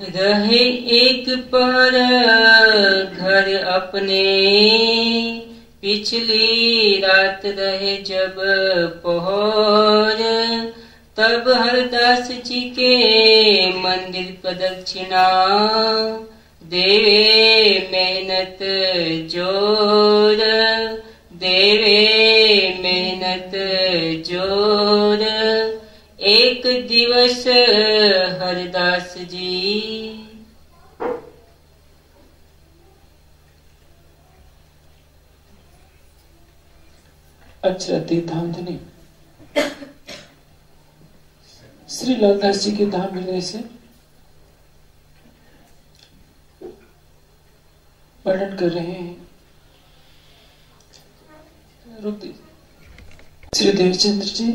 रहे एक पहर घर अपने, पिछली रात रहे जब पहर, तब हरदास जी के मंदिर प्रदक्षिणा, देवे मेहनत जोर, देवे मेहनत जोर, एक दिवस हरदास जी। अचरती धामधनी। श्री लालदास जी के धाम मिलने से वर्णन कर रहे हैं। रुक दीजिए। श्री देवचंद्र जी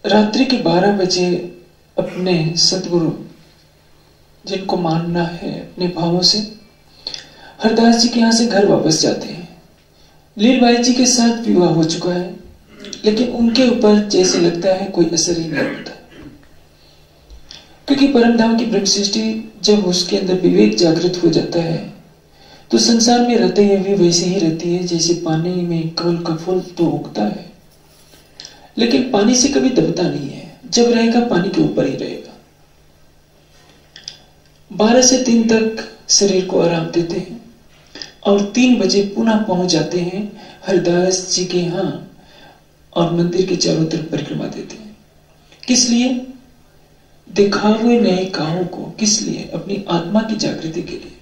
रात्रि के 12 बजे अपने सतगुरु जिनको मानना है अपने भावों से हरदास जी के यहां से घर वापस जाते हैं। लीलबाई जी के साथ विवाह हो चुका है, लेकिन उनके ऊपर जैसे लगता है कोई असर ही नहीं होता, क्योंकि परमधाम की ब्रह्म सृष्टि जब उसके अंदर विवेक जागृत हो जाता है तो संसार में रहते हुए भी वैसे ही रहती है जैसे पानी में कमल का फूल तो उगता है, लेकिन पानी से कभी दबता नहीं है। जब रहेगा पानी के ऊपर ही रहेगा। 12 से 3 तक शरीर को आराम देते हैं और 3 बजे पुनः पहुंच जाते हैं हरदास जी के यहाँ और मंदिर के चारों तरफ परिक्रमा देते हैं। किस लिए? दिखावे नए काहों को। किस लिए? अपनी आत्मा की जागृति के लिए।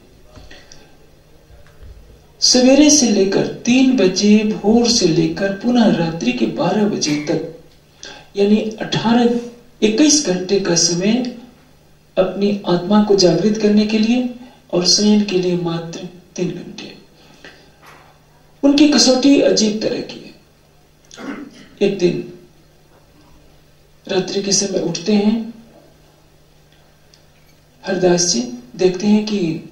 सवेरे से लेकर 3 बजे भोर से लेकर पुनः रात्रि के 12 बजे तक, यानी 18-21 घंटे का समय अपनी आत्मा को जागृत करने के लिए और शयन के लिए मात्र 3 घंटे। उनकी कसौटी अजीब तरह की है। एक दिन रात्रि के समय उठते हैं हरदास जी, देखते हैं कि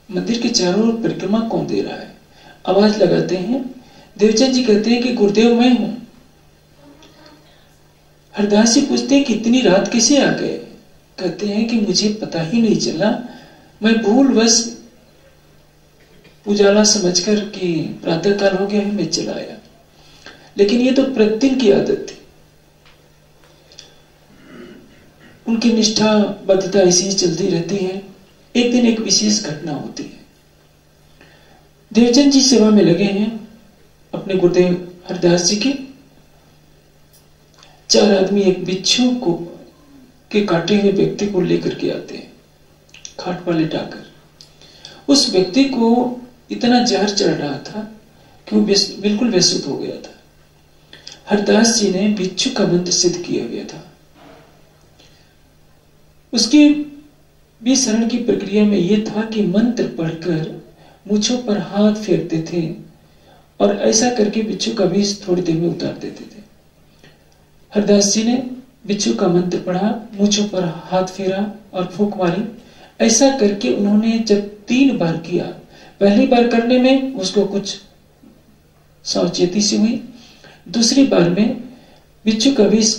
मंदिर के चारों ओर परिक्रमा कौन दे रहा है। आवाज लगाते हैं। देवचंद जी कहते हैं कि गुरुदेव मैं हूं। हरदास जी पूछते हैं कि इतनी रात कैसे आ गए? कहते हैं कि मुझे पता ही नहीं चला, मैं भूलवश उजाला समझकर कि प्रातः काल हो गया है मैं चला आया, लेकिन ये तो प्रतिदिन की आदत थी। उनकी निष्ठा बद्धता ऐसी ही चलती रहती है। एक दिन एक विशेष घटना होती है। देवचंद जी सेवा में लगे हैं अपने गुरुदेव हरदास जी के। 4 आदमी एक बिच्छू को के काटे हुए व्यक्ति को लेकर के आते हैं, खाट पर लिटाकर। उस व्यक्ति को इतना जहर चढ़ रहा था कि वो बिल्कुल बेसुध हो गया था। हरदास जी ने बिच्छू का मंत्र सिद्ध किया हुआ था। उसकी भी शरण की प्रक्रिया में यह था कि मंत्र पढ़कर मूंछों पर हाथ फेरते थे और ऐसा करके बिच्छू का विष थोड़ी देर में उतार देते थे। हरदास जी ने बिच्छू का मंत्र पढ़ा, मूंछों पर हाथ फेरा और फूंक मारी। ऐसा करके उन्होंने जब 3 बार किया, पहली बार करने में उसको कुछ सावचेती से हुई, दूसरी बार में बिच्छू का विष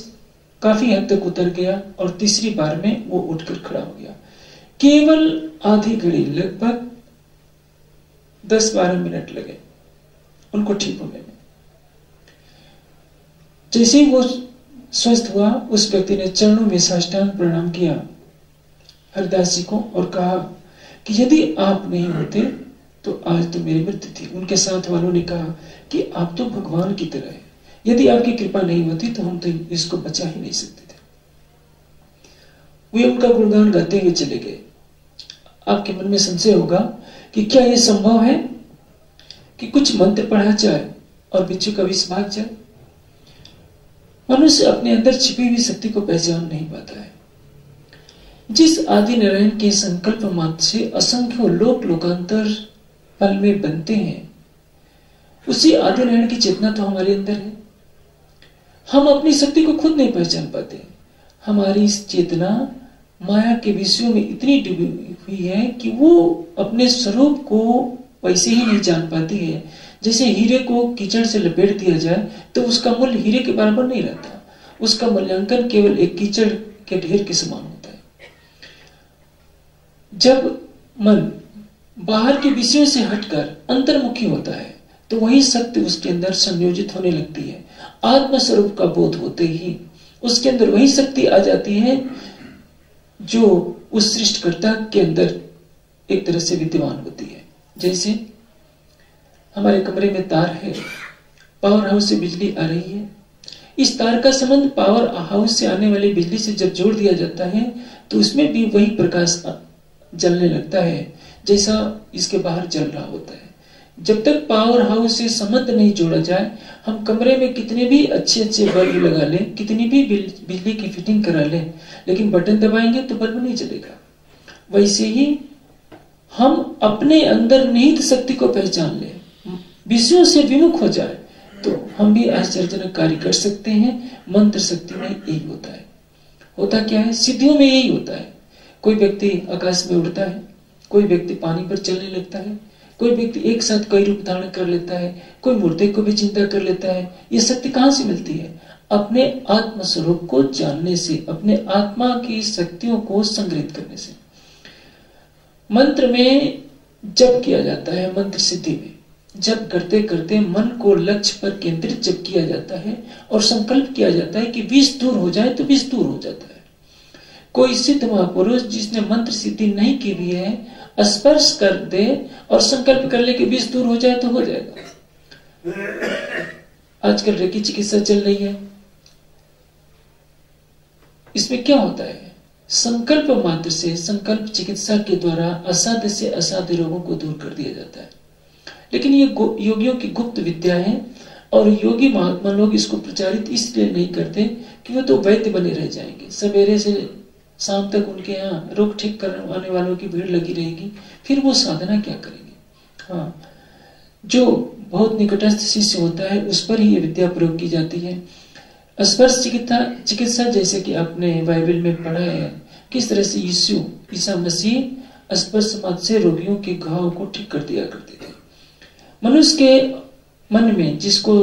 काफी हद तक उतर गया और तीसरी बार में वो उठकर खड़ा हो गया। केवल आधी घड़ी, लगभग 10-12 मिनट लगे उनको ठीक होने में। जैसे ही वो स्वस्थ हुआ, उस व्यक्ति ने चरणों में साष्टांग प्रणाम किया हरदास जी को और कहा कि यदि आप नहीं होते तो आज तो मेरी मृत्यु थी। उनके साथ वालों ने कहा कि आप तो भगवान की तरह है, यदि आपकी कृपा नहीं होती तो हम तो इसको बचा ही नहीं सकते थे। वे उनका गुणगान गाते हुए चले गए। आपके मन में संशय होगा कि क्या यह संभव है कि कुछ मंत्र पढ़ा जाए और बिच्छू का विष भाग जाए? मनुष्य अपने अंदर छिपी हुई शक्ति को पहचान नहीं पाता है। जिस आदि नारायण के संकल्प मात्र से असंख्य लोक लोकांतर पल में बनते हैं, उसी आदि नारायण की चेतना तो हमारे अंदर है। हम अपनी शक्ति को खुद नहीं पहचान पाते। हमारी इस चेतना माया के विषयों में इतनी डूबी हुई है कि वो अपने स्वरूप को वैसे ही नहीं जान पाती है। जैसे हीरे को कीचड़ से लपेट दिया जाए तो उसका मूल्य हीरे के बराबर नहीं रहता। उसका मूल्यांकन केवल एक कीचड़ के ढेर के समान होता है। जब मन बाहर के विषयों से हटकर अंतर्मुखी होता है तो वही शक्ति उसके अंदर संयोजित होने लगती है। आत्म स्वरूप का बोध होते ही उसके अंदर वही शक्ति आ जाती है जो उस सृष्टिकर्ता के अंदर एक तरह से विद्यमान होती है। जैसे हमारे कमरे में तार है, पावर हाउस से बिजली आ रही है। इस तार का संबंध पावर हाउस से आने वाली बिजली से जब जोड़ दिया जाता है तो उसमें भी वही प्रकाश जलने लगता है जैसा इसके बाहर जल रहा होता है। जब तक पावर हाउस से संबंध नहीं जोड़ा जाए, हम कमरे में कितने भी अच्छे अच्छे बल्ब लगा लें, कितनी भी बिजली की फिटिंग करा लें, लेकिन बटन दबाएंगे तो बल्ब नहीं जलेगा। वैसे ही हम अपने अंदर निहित शक्ति को पहचान लें, विषयों से विमुख हो जाए तो हम भी आश्चर्यजनक कार्य कर सकते हैं। मंत्र शक्ति में यही होता है। होता क्या है, सिद्धियों में यही होता है। कोई व्यक्ति आकाश में उड़ता है, कोई व्यक्ति पानी पर चलने लगता है, कोई व्यक्ति एक साथ कई रूप धारण कर लेता है, कोई मूर्ति को भी चिंता कर लेता है। ये शक्ति कहां से मिलती है? अपने आत्म स्वरूप को जानने से, अपने आत्मा की शक्तियों को संग्रहित करने से। मंत्र में जप किया जाता है, मंत्र सिद्धि में जप करते करते मन को लक्ष्य पर केंद्रित जब किया जाता है और संकल्प किया जाता है कि विष दूर हो जाए तो विष दूर हो जाता है। कोई सिद्ध महापुरुष जिसने मंत्र सिद्धि नहीं की भी है, स्पर्श कर दे और संकल्प कर ले कि विष दूर हो जाए तो हो जाएगा। आजकल रेकी चिकित्सा चल रही है। इसमें क्या होता है, संकल्प मात्र से, संकल्प चिकित्सा के द्वारा असाध्य से असाध्य रोगों को दूर कर दिया जाता है। लेकिन ये योगियों की गुप्त विद्या है और योगी महात्मा लोग इसको प्रचारित इसलिए नहीं करते कि वो तो वैद्य बने रह जाएंगे। सवेरे से शाम तक उनके यहाँ रोग ठीक करने वालों की भीड़ लगी रहेगी, फिर वो साधना क्या करेंगे। हाँ, जो बहुत निकटस्थ शिष्य होता है उस पर ही ये विद्या प्रयोग की जाती है। स्पर्श चिकित्सा जैसे कि आपने बाइबल में पढ़ा है, किस तरह से ईसा मसीह स्पर्श मात्र से रोगियों के घाव को ठीक कर दिया करते थे। मनुष्य के मन में, जिसको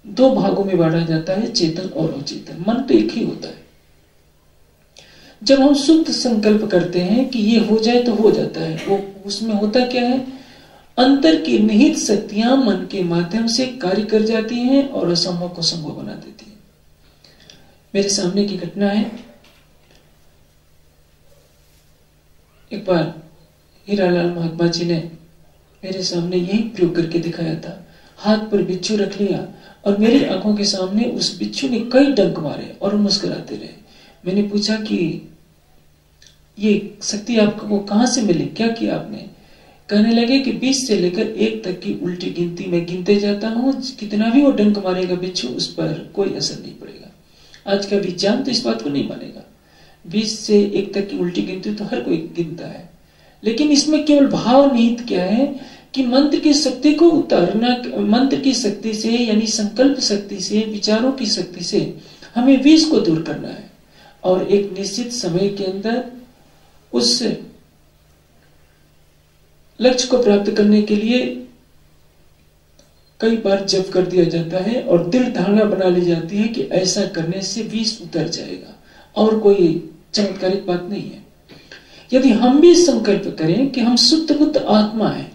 दो भागों में बांटा जाता है, चेतन और अचेतन, मन तो एक ही होता है। जब हम शुद्ध संकल्प करते हैं कि ये हो जाए तो हो जाता है, वो उसमें होता क्या है, अंतर की निहित शक्तियां मन के माध्यम से कार्य कर जाती हैं और असंभव को संभव बना देती है। मेरे सामने की घटना है, एक बार हीरालाल महात्मा जी ने मेरे सामने यही प्रयोग करके दिखाया था। हाथ पर बिच्छू रख लिया और मेरी आंखों के सामने उस बिच्छू ने कई डंक मारे और मुस्कुराते रहे। मैंने पूछा कि ये शक्ति आपको कहां से मिली, क्या किया आपने? कहने लगे कि 20 से लेकर 1 तक की उल्टी गिनती में गिनते जाता हूं, कितना भी वो डंक मारेगा बिच्छू, उस पर कोई असर नहीं पड़ेगा। आज का विज्ञान तो इस बात को नहीं मानेगा। 20 से 1 तक की उल्टी गिनती तो हर कोई गिनता है, लेकिन इसमें केवल भाव निहित क्या है कि मंत्र की शक्ति को उतारना, मंत्र की शक्ति से यानी संकल्प शक्ति से, विचारों की शक्ति से हमें विष को दूर करना है और एक निश्चित समय के अंदर उस लक्ष्य को प्राप्त करने के लिए कई बार जप कर दिया जाता है और दृढ़ धारणा बना ली जाती है कि ऐसा करने से विष उतर जाएगा, और कोई चमत्कारिक बात नहीं है। यदि हम भी संकल्प करें कि हम शुद्ध बुद्ध आत्मा है,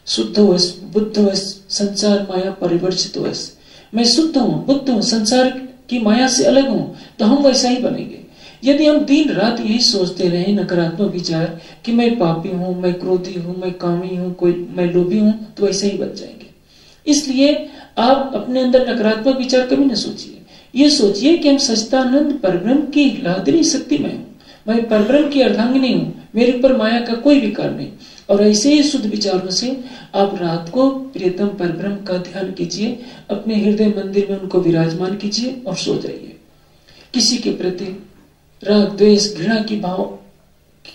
शुद्धवश बुद्धवश संसार माया परिवर्तितवश, मैं शुद्ध हूं, बुद्ध हूं, संसार की माया से अलग हूं, तो हम वैसा ही बनेंगे। यदि हम दिन रात यही सोचते रहे नकारात्मक विचार कि मैं पापी हूं, मैं क्रोधी हूं, मैं कामी हूं, मैं लोभी हूं, तो वैसे ही बन जाएंगे। इसलिए आप अपने अंदर नकारात्मक विचार कभी न सोचिए। ये सोचिए कि हम सच्चिदानंद परब्रह्म की लादनी शक्ति में हूं, मैं परब्रह्म की अर्धांगिनी हूं, मेरे ऊपर माया का कोई विकार नहीं। और ऐसे ही शुद्ध विचारों से आप रात को प्रियतम परब्रह्म का ध्यान कीजिए, अपने हृदय मंदिर में उनको विराजमान कीजिए और सो जाइए। किसी के प्रति राग द्वेष घृणा की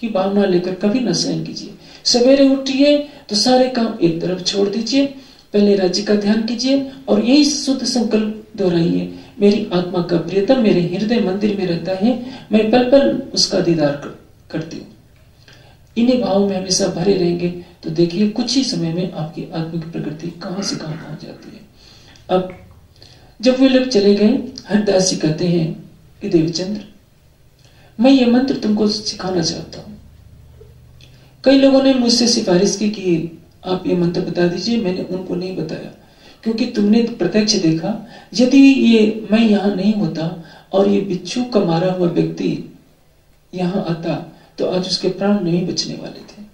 भावना लेकर कभी न सहन कीजिए। सवेरे उठिए तो सारे काम एक तरफ छोड़ दीजिए, पहले राज्य का ध्यान कीजिए और यही शुद्ध संकल्प दोहराइए, मेरी आत्मा का प्रियतम मेरे हृदय मंदिर में रहता है, मैं पल पल उसका दीदार करती हूँ। इन्हीं भावों में हमेशा भरे रहेंगे तो देखिए कुछ ही समय में आपकी आत्मिक प्रगति कहां से कहां पहुंच जाती है। अब जब वे लोग चले गए, हरदास जी कहते हैं कि देवचंद्र, मैं ये मंत्र तुमको सिखाना चाहता हूं। कई लोगों ने मुझसे सिफारिश की कि आप ये मंत्र बता दीजिए। मैंने उनको नहीं बताया, क्योंकि तुमने प्रत्यक्ष देखा, यदि ये मैं यहां नहीं होता और ये बिच्छू का मारा हुआ व्यक्ति यहां आता तो आज उसके प्राण नहीं बचने वाले थे।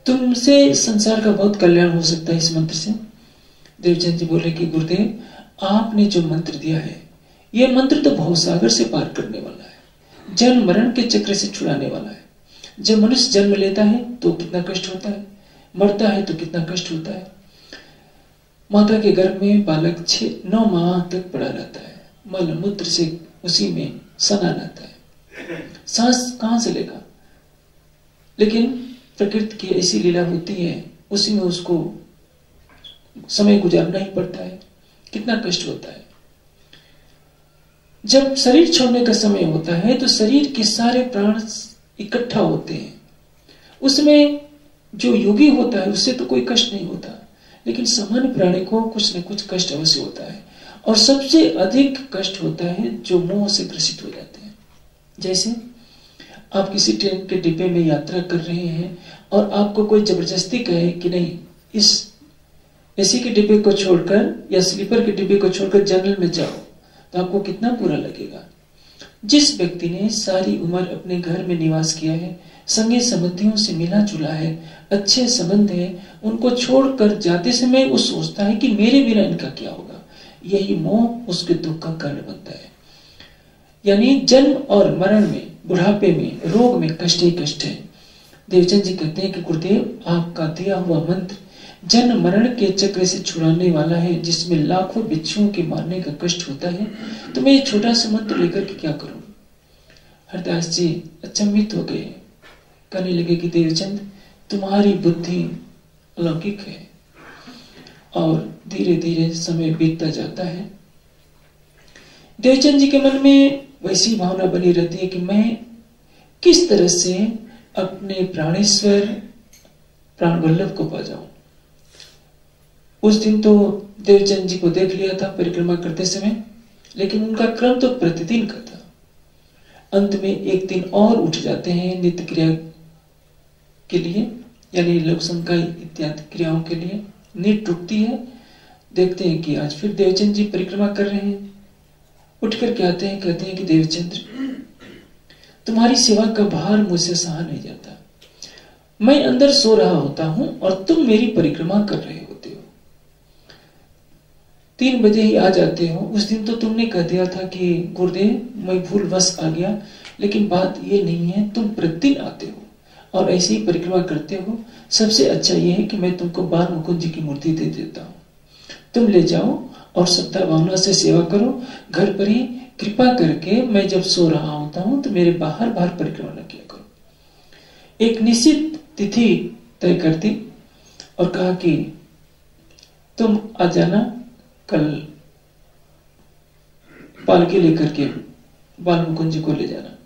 तुमसे संसार का बहुत कल्याण हो सकता है इस मंत्र से। देवचंद जी बोले कि गुरुदेव, आपने जो मंत्र दिया है, यह मंत्र तो भवसागर से पार करने वाला है, जन्म मरण के चक्र से छुड़ाने वाला है। जब मनुष्य जन्म लेता है तो कितना कष्ट होता है, मरता है तो कितना कष्ट होता है। माता के गर्भ में बालक 9 माह तक पड़ा रहता है, मल मूत्र से उसी में सना रहता है, सांस कहां से लेगा। लेकिन प्रकृति की ऐसी लीला होती है, उसी में उसको समय गुजारना ही पड़ता है। कितना कष्ट होता है। जब शरीर छोड़ने का समय होता है तो शरीर के सारे प्राण इकट्ठा होते हैं। उसमें जो योगी होता है उससे तो कोई कष्ट नहीं होता, लेकिन सामान्य प्राणी को कुछ न कुछ कष्ट अवश्य होता है। और सबसे अधिक कष्ट होता है जो मोह से ग्रसित हो जाते हैं। जैसे आप किसी ट्रेन के डिब्बे में यात्रा कर रहे हैं और आपको कोई जबरदस्ती कहे कि नहीं, इस एसी के डिब्बे को छोड़कर या स्लीपर के डिब्बे को छोड़कर जनरल में जाओ, तो आपको कितना बुरा लगेगा। जिस व्यक्ति ने सारी उम्र अपने घर में निवास किया है, संगी संबंधियों से मिला जुला है, अच्छे संबंध है, उनको छोड़कर जाते समय वो सोचता है कि मेरे बिना इनका क्या होगा। यही मोह उसके दुख का कारण बनता है। यानी जन्म और मरण में, बुढ़ापे में, रोग में कष्ट ही कष्ट है। देवचंद जी कहते हैं कि गुरुदेव, आपका दिया हुआ मंत्र जन्म मरण के चक्र से छुड़ाने वाला है, जिसमें लाखों बिच्छुओं के मारने का कष्ट होता है। तो मैं ये छोटा सा मंत्र लेकर के क्या करूं। हरदास जी अचंभित हो गए, कहने लगे कि देवचंद, तुम्हारी बुद्धि अलौकिक है। और धीरे धीरे समय बीतता जाता है। देवचंद जी के मन में वैसी भावना बनी रहती है कि मैं किस तरह से अपने प्राणेश्वर प्राण वल्लभ को पा जाऊं। उस दिन तो देवचंद जी को देख लिया था परिक्रमा करते समय, लेकिन उनका क्रम तो प्रतिदिन का था। अंत में एक दिन और उठ जाते हैं नित्य क्रिया के लिए, यानी लोक संकाय इत्यादि क्रियाओं के लिए। नींद टूटती है, देखते हैं कि आज फिर देवचंद जी परिक्रमा कर रहे हैं। उठ करके आते हैं, कहते हैं कि देवचंद्र, तुम्हारी सेवा का भार मुझसे सहा नहीं जाता। मैं अंदर सो रहा होता हूं और तुम मेरी परिक्रमा कर रहे होते हो। 3 बजे ही आ जाते हो। उस दिन तो तुमने कह दिया था कि गुरुदेव, मैं भूलवश आ गया, लेकिन बात ये नहीं है, तुम प्रतिदिन आते हो और ऐसे ही परिक्रमा करते हो। सबसे अच्छा यह है कि मैं तुमको बाल मुकुंद जी की मूर्ति दे देता हूं, तुम ले जाओ और श्रद्धा भावना से सेवा करो। घर पर ही कृपा करके मैं जब सो रहा होता हूं तो मेरे बाहर परिक्रमा न किया करो। एक निश्चित तिथि तय कर दी और कहा कि तुम आ जाना, कल पालकी लेकर के बाल मुकुंद जी को ले जाना।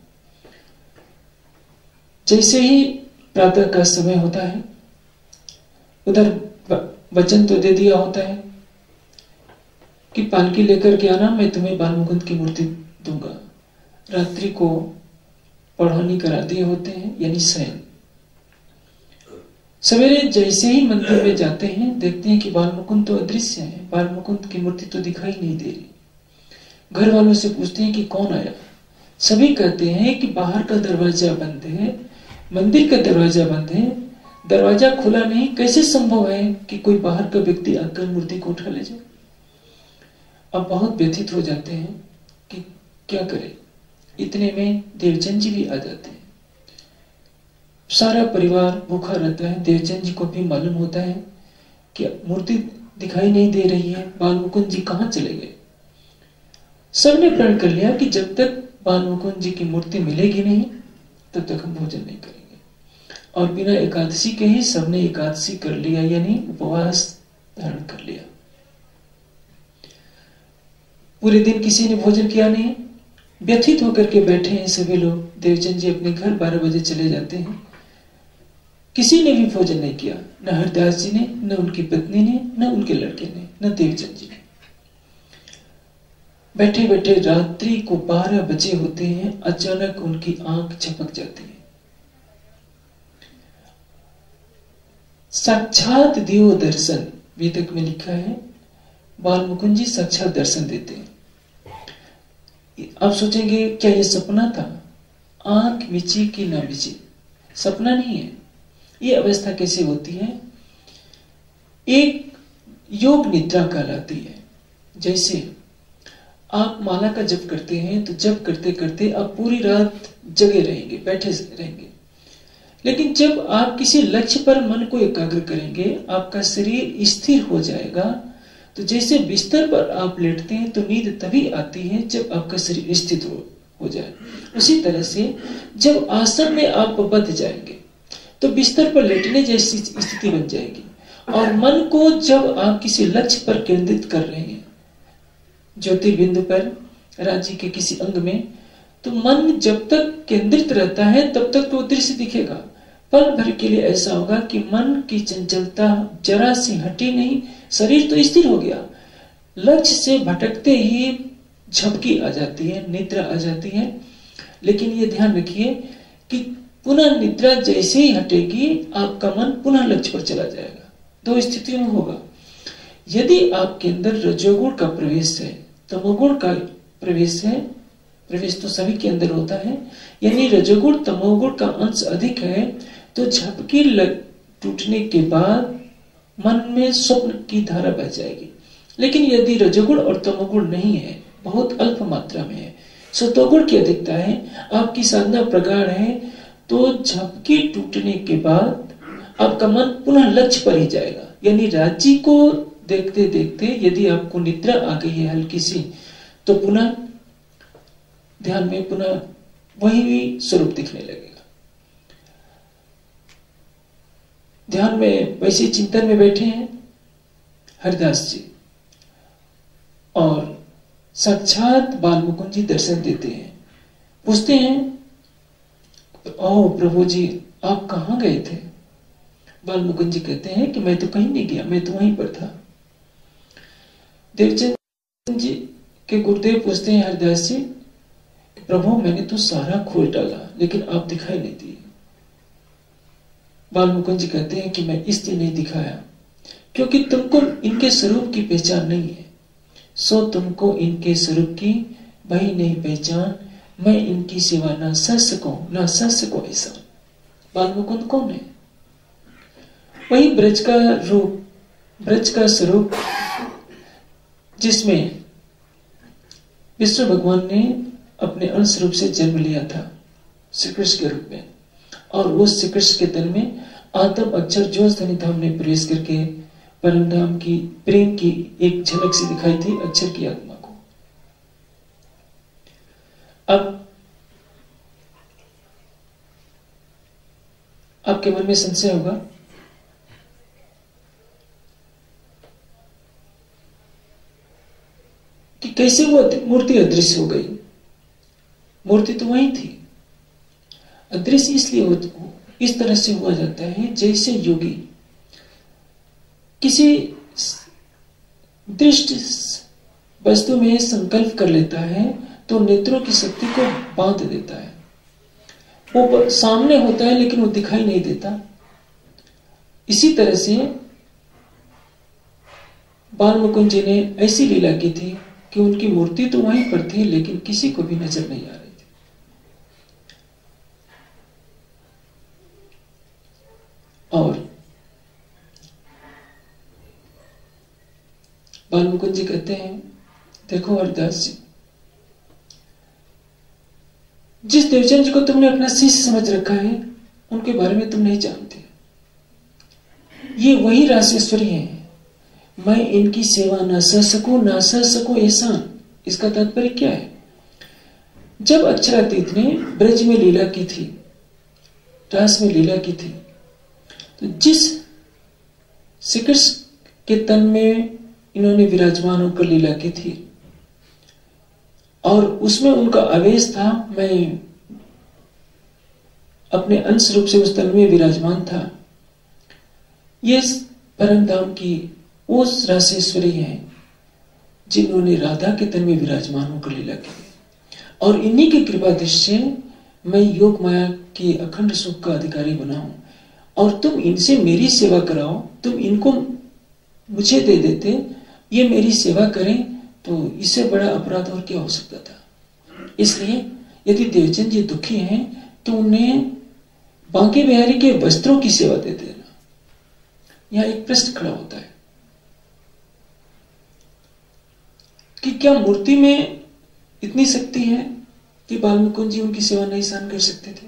जैसे ही प्रातः का समय होता है, उधर वचन तो दे दिया होता है कि पालकी लेकर के आना, मैं तुम्हें बाल मुकुंद की मूर्ति दूंगा। रात्रि को पढ़ौनी करा दिए होते हैं, यानी शयन। सवेरे जैसे ही मंदिर में जाते हैं, देखते हैं कि बाल मुकुंद तो अदृश्य है, बाल मुकुंद की मूर्ति तो दिखाई नहीं दे रही। घर वालों से पूछते हैं कि कौन आया। सभी कहते हैं कि बाहर का दरवाजा बंद है, मंदिर का दरवाजा बंद है, दरवाजा खुला नहीं। कैसे संभव है कि कोई बाहर का व्यक्ति आकर मूर्ति को उठा ले जाए। अब बहुत व्यथित हो जाते हैं कि क्या करें। इतने में देवचंद जी भी आ जाते हैं। सारा परिवार भूखा रहता है। देवचंद जी को भी मालूम होता है कि मूर्ति दिखाई नहीं दे रही है, बाल मुकुंद जी कहां चले गए। सबने प्रण कर लिया कि जब तक बाल मुकुंद जी की मूर्ति मिलेगी नहीं, तब तक हम भोजन नहीं करेंगे। और बिना एकादशी के ही सबने एकादशी कर लिया, यानी उपवास धारण कर लिया। पूरे दिन किसी ने भोजन किया नहीं, व्यथित होकर के बैठे हैं सभी लोग। देवचंद जी अपने घर 12 बजे चले जाते हैं। किसी ने भी भोजन नहीं किया, न हरदास जी ने, न उनकी पत्नी ने, न उनके लड़के ने, न देवचंद जी ने। बैठे बैठे रात्रि को 12 बजे होते हैं, अचानक उनकी आंख झपक जाती है। साक्षात देव दर्शन वेदक में लिखा है, बाल मुकुंद जी साक्षात दर्शन देते हैं। आप सोचेंगे क्या ये सपना था? आंख मिची कि ना मिची, सपना नहीं है। ये अवस्था कैसे होती है? एक योग निद्रा कहलाती है। जैसे आप माला का जप करते हैं तो जप करते करते आप पूरी रात जगे रहेंगे, बैठे रहेंगे, लेकिन जब आप किसी लक्ष्य पर मन को एकाग्र करेंगे, आपका शरीर स्थिर हो जाएगा। तो जैसे बिस्तर पर आप लेटते हैं तो नींद तभी आती है जब आपका शरीर स्थिर हो जाए। उसी तरह से जब आसन में आप बंध जाएंगे तो बिस्तर पर लेटने जैसी स्थिति बन जाएगी। और मन को जब आप किसी लक्ष्य पर केंद्रित कर रहे हैं, ज्योतिर्बिंदु पर, राज्य के किसी अंग में, तो मन जब तक केंद्रित रहता है तब तक तो दृश्य दिखेगा। पल भर के लिए ऐसा होगा कि मन की चंचलता जरा सी हटी नहीं, शरीर तो स्थिर हो गया, लक्ष्य से भटकते ही झपकी आ जाती है, निद्रा आ जाती है। लेकिन ये ध्यान रखिए कि पुनः निद्रा जैसे ही हटेगी आपका मन पुनः लक्ष्य पर चला जाएगा। दो स्थितियों में होगा। यदि आपके अंदर रजोगुण का प्रवेश है, तमोगुण का प्रवेश है, प्रवेश तो सभी के अंदर होता है, यानी रजोगुण तमोगुण का अंश अधिक है, तो झपकी टूटने के बाद मन में स्वप्न की धारा बह जाएगी। लेकिन यदि रजोगुण और तमोगुण नहीं है, बहुत अल्प मात्रा में है, सतोगुण की अधिकता है, आपकी साधना प्रगाढ़ है, तो झपकी टूटने के बाद आपका मन पुनः लक्ष्य पर ही जाएगा। यानी राज्य को देखते देखते यदि आपको निद्रा आ गई है हल्की सी, तो पुनः ध्यान में पुनः वही स्वरूप दिखने लगेगा। ध्यान में वैसे चिंतन में बैठे हैं हरिदास जी, और साक्षात बाल मुकुंद जी दर्शन देते हैं। पूछते हैं, ओ प्रभु जी आप कहाँ गए थे? बाल मुकुंद जी कहते हैं कि मैं तो कहीं नहीं गया, मैं तो वहीं पर था। देवचंद जी के गुरुदेव पूछते हैं हरिदास जी, प्रभु मैंने तो सारा खोल डाला लेकिन आप दिखाई नहीं दिए। बाल मुकुंद जी कहते हैं कि मैं इसलिए नहीं दिखाया क्योंकि तुमको इनके स्वरूप की पहचान नहीं है, सो तुमको इनके स्वरूप की वही नहीं पहचान, मैं इनकी सेवा ना सह सको ऐसा। बाल मुकुंद कौन है? वही ब्रज का रूप, ब्रज का स्वरूप, जिसमें विष्णु भगवान ने अपने अंश रूप से जन्म लिया था श्री कृष्ण के रूप में, और उस श्री कृष्ण के तन में आत्म अक्षर जोश ध्वनि धाम ने प्रवेश करके परम धाम की प्रेम की एक झलक सी दिखाई थी अक्षर की आत्मा को। अब आपके मन में संशय होगा कि कैसे वो मूर्ति अदृश्य हो गई। मूर्ति तो वही थी, अदृश्य इसलिए इस तरह से हुआ जाता है जैसे योगी किसी दृष्ट वस्तु में संकल्प कर लेता है तो नेत्रों की शक्ति को बांध देता है। वो सामने होता है लेकिन वो दिखाई नहीं देता। इसी तरह से बाल मुकुंद जी ने ऐसी लीला की थी कि उनकी मूर्ति तो वहीं पर थी लेकिन किसी को भी नजर नहीं आ रही थी। और बाल मुकुंद जी कहते हैं, देखो हरिदास जी, जिस देवचंद जी को तुमने अपना शिष्य समझ रखा है उनके बारे में तुम नहीं जानते। ये वही रासेश्वरी हैं। मैं इनकी सेवा ना सह सकूं एहसान। इसका तात्पर्य क्या है? जब अक्षरातीत ने ब्रज में लीला की थी, रास में लीला की थी, तो जिस श्री कृष्ण के तन में इन्होंने विराजमान होकर लीला की थी और उसमें उनका आवेश था, मैं अपने अंश रूप से उस तन में विराजमान था। ये परम धाम की उस रासेश्वरी है जिन्होंने राधा के तन में विराजमान होकर लीला की, और इन्हीं की कृपा दृष्टि से मैं योग माया की अखंड सुख का अधिकारी बनाऊं, और तुम इनसे मेरी सेवा कराओ, तुम इनको मुझे दे देते, ये मेरी सेवा करें, तो इससे बड़ा अपराध और क्या हो सकता था। इसलिए यदि देवचंद जी दुखी हैं तो उन्हें बांके बिहारी के वस्त्रों की सेवा दे देना। यहां एक प्रश्न खड़ा होता है कि क्या मूर्ति में इतनी शक्ति है कि बाल मुकुंद जी उनकी सेवा नहीं सहन कर सकते थे?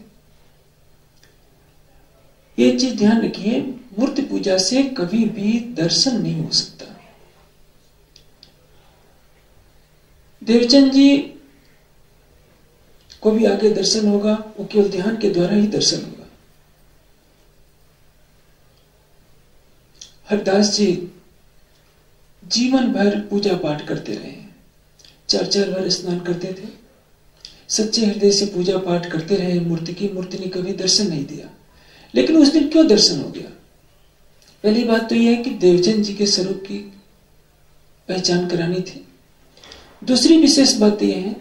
ये चीज ध्यान रखिए, मूर्ति पूजा से कभी भी दर्शन नहीं हो सकता। देवचंद जी को भी आगे दर्शन होगा, वो केवल ध्यान के द्वारा ही दर्शन होगा। हरदास जी जीवन भर पूजा पाठ करते रहे, 4-4 बार स्नान करते थे, सच्चे हृदय से पूजा पाठ करते रहे मूर्ति की। मूर्ति ने कभी दर्शन नहीं दिया, लेकिन उस दिन क्यों दर्शन हो गया? पहली बात तो यह है कि देवचंद जी के स्वरूप की पहचान करानी थी। दूसरी विशेष बात यह है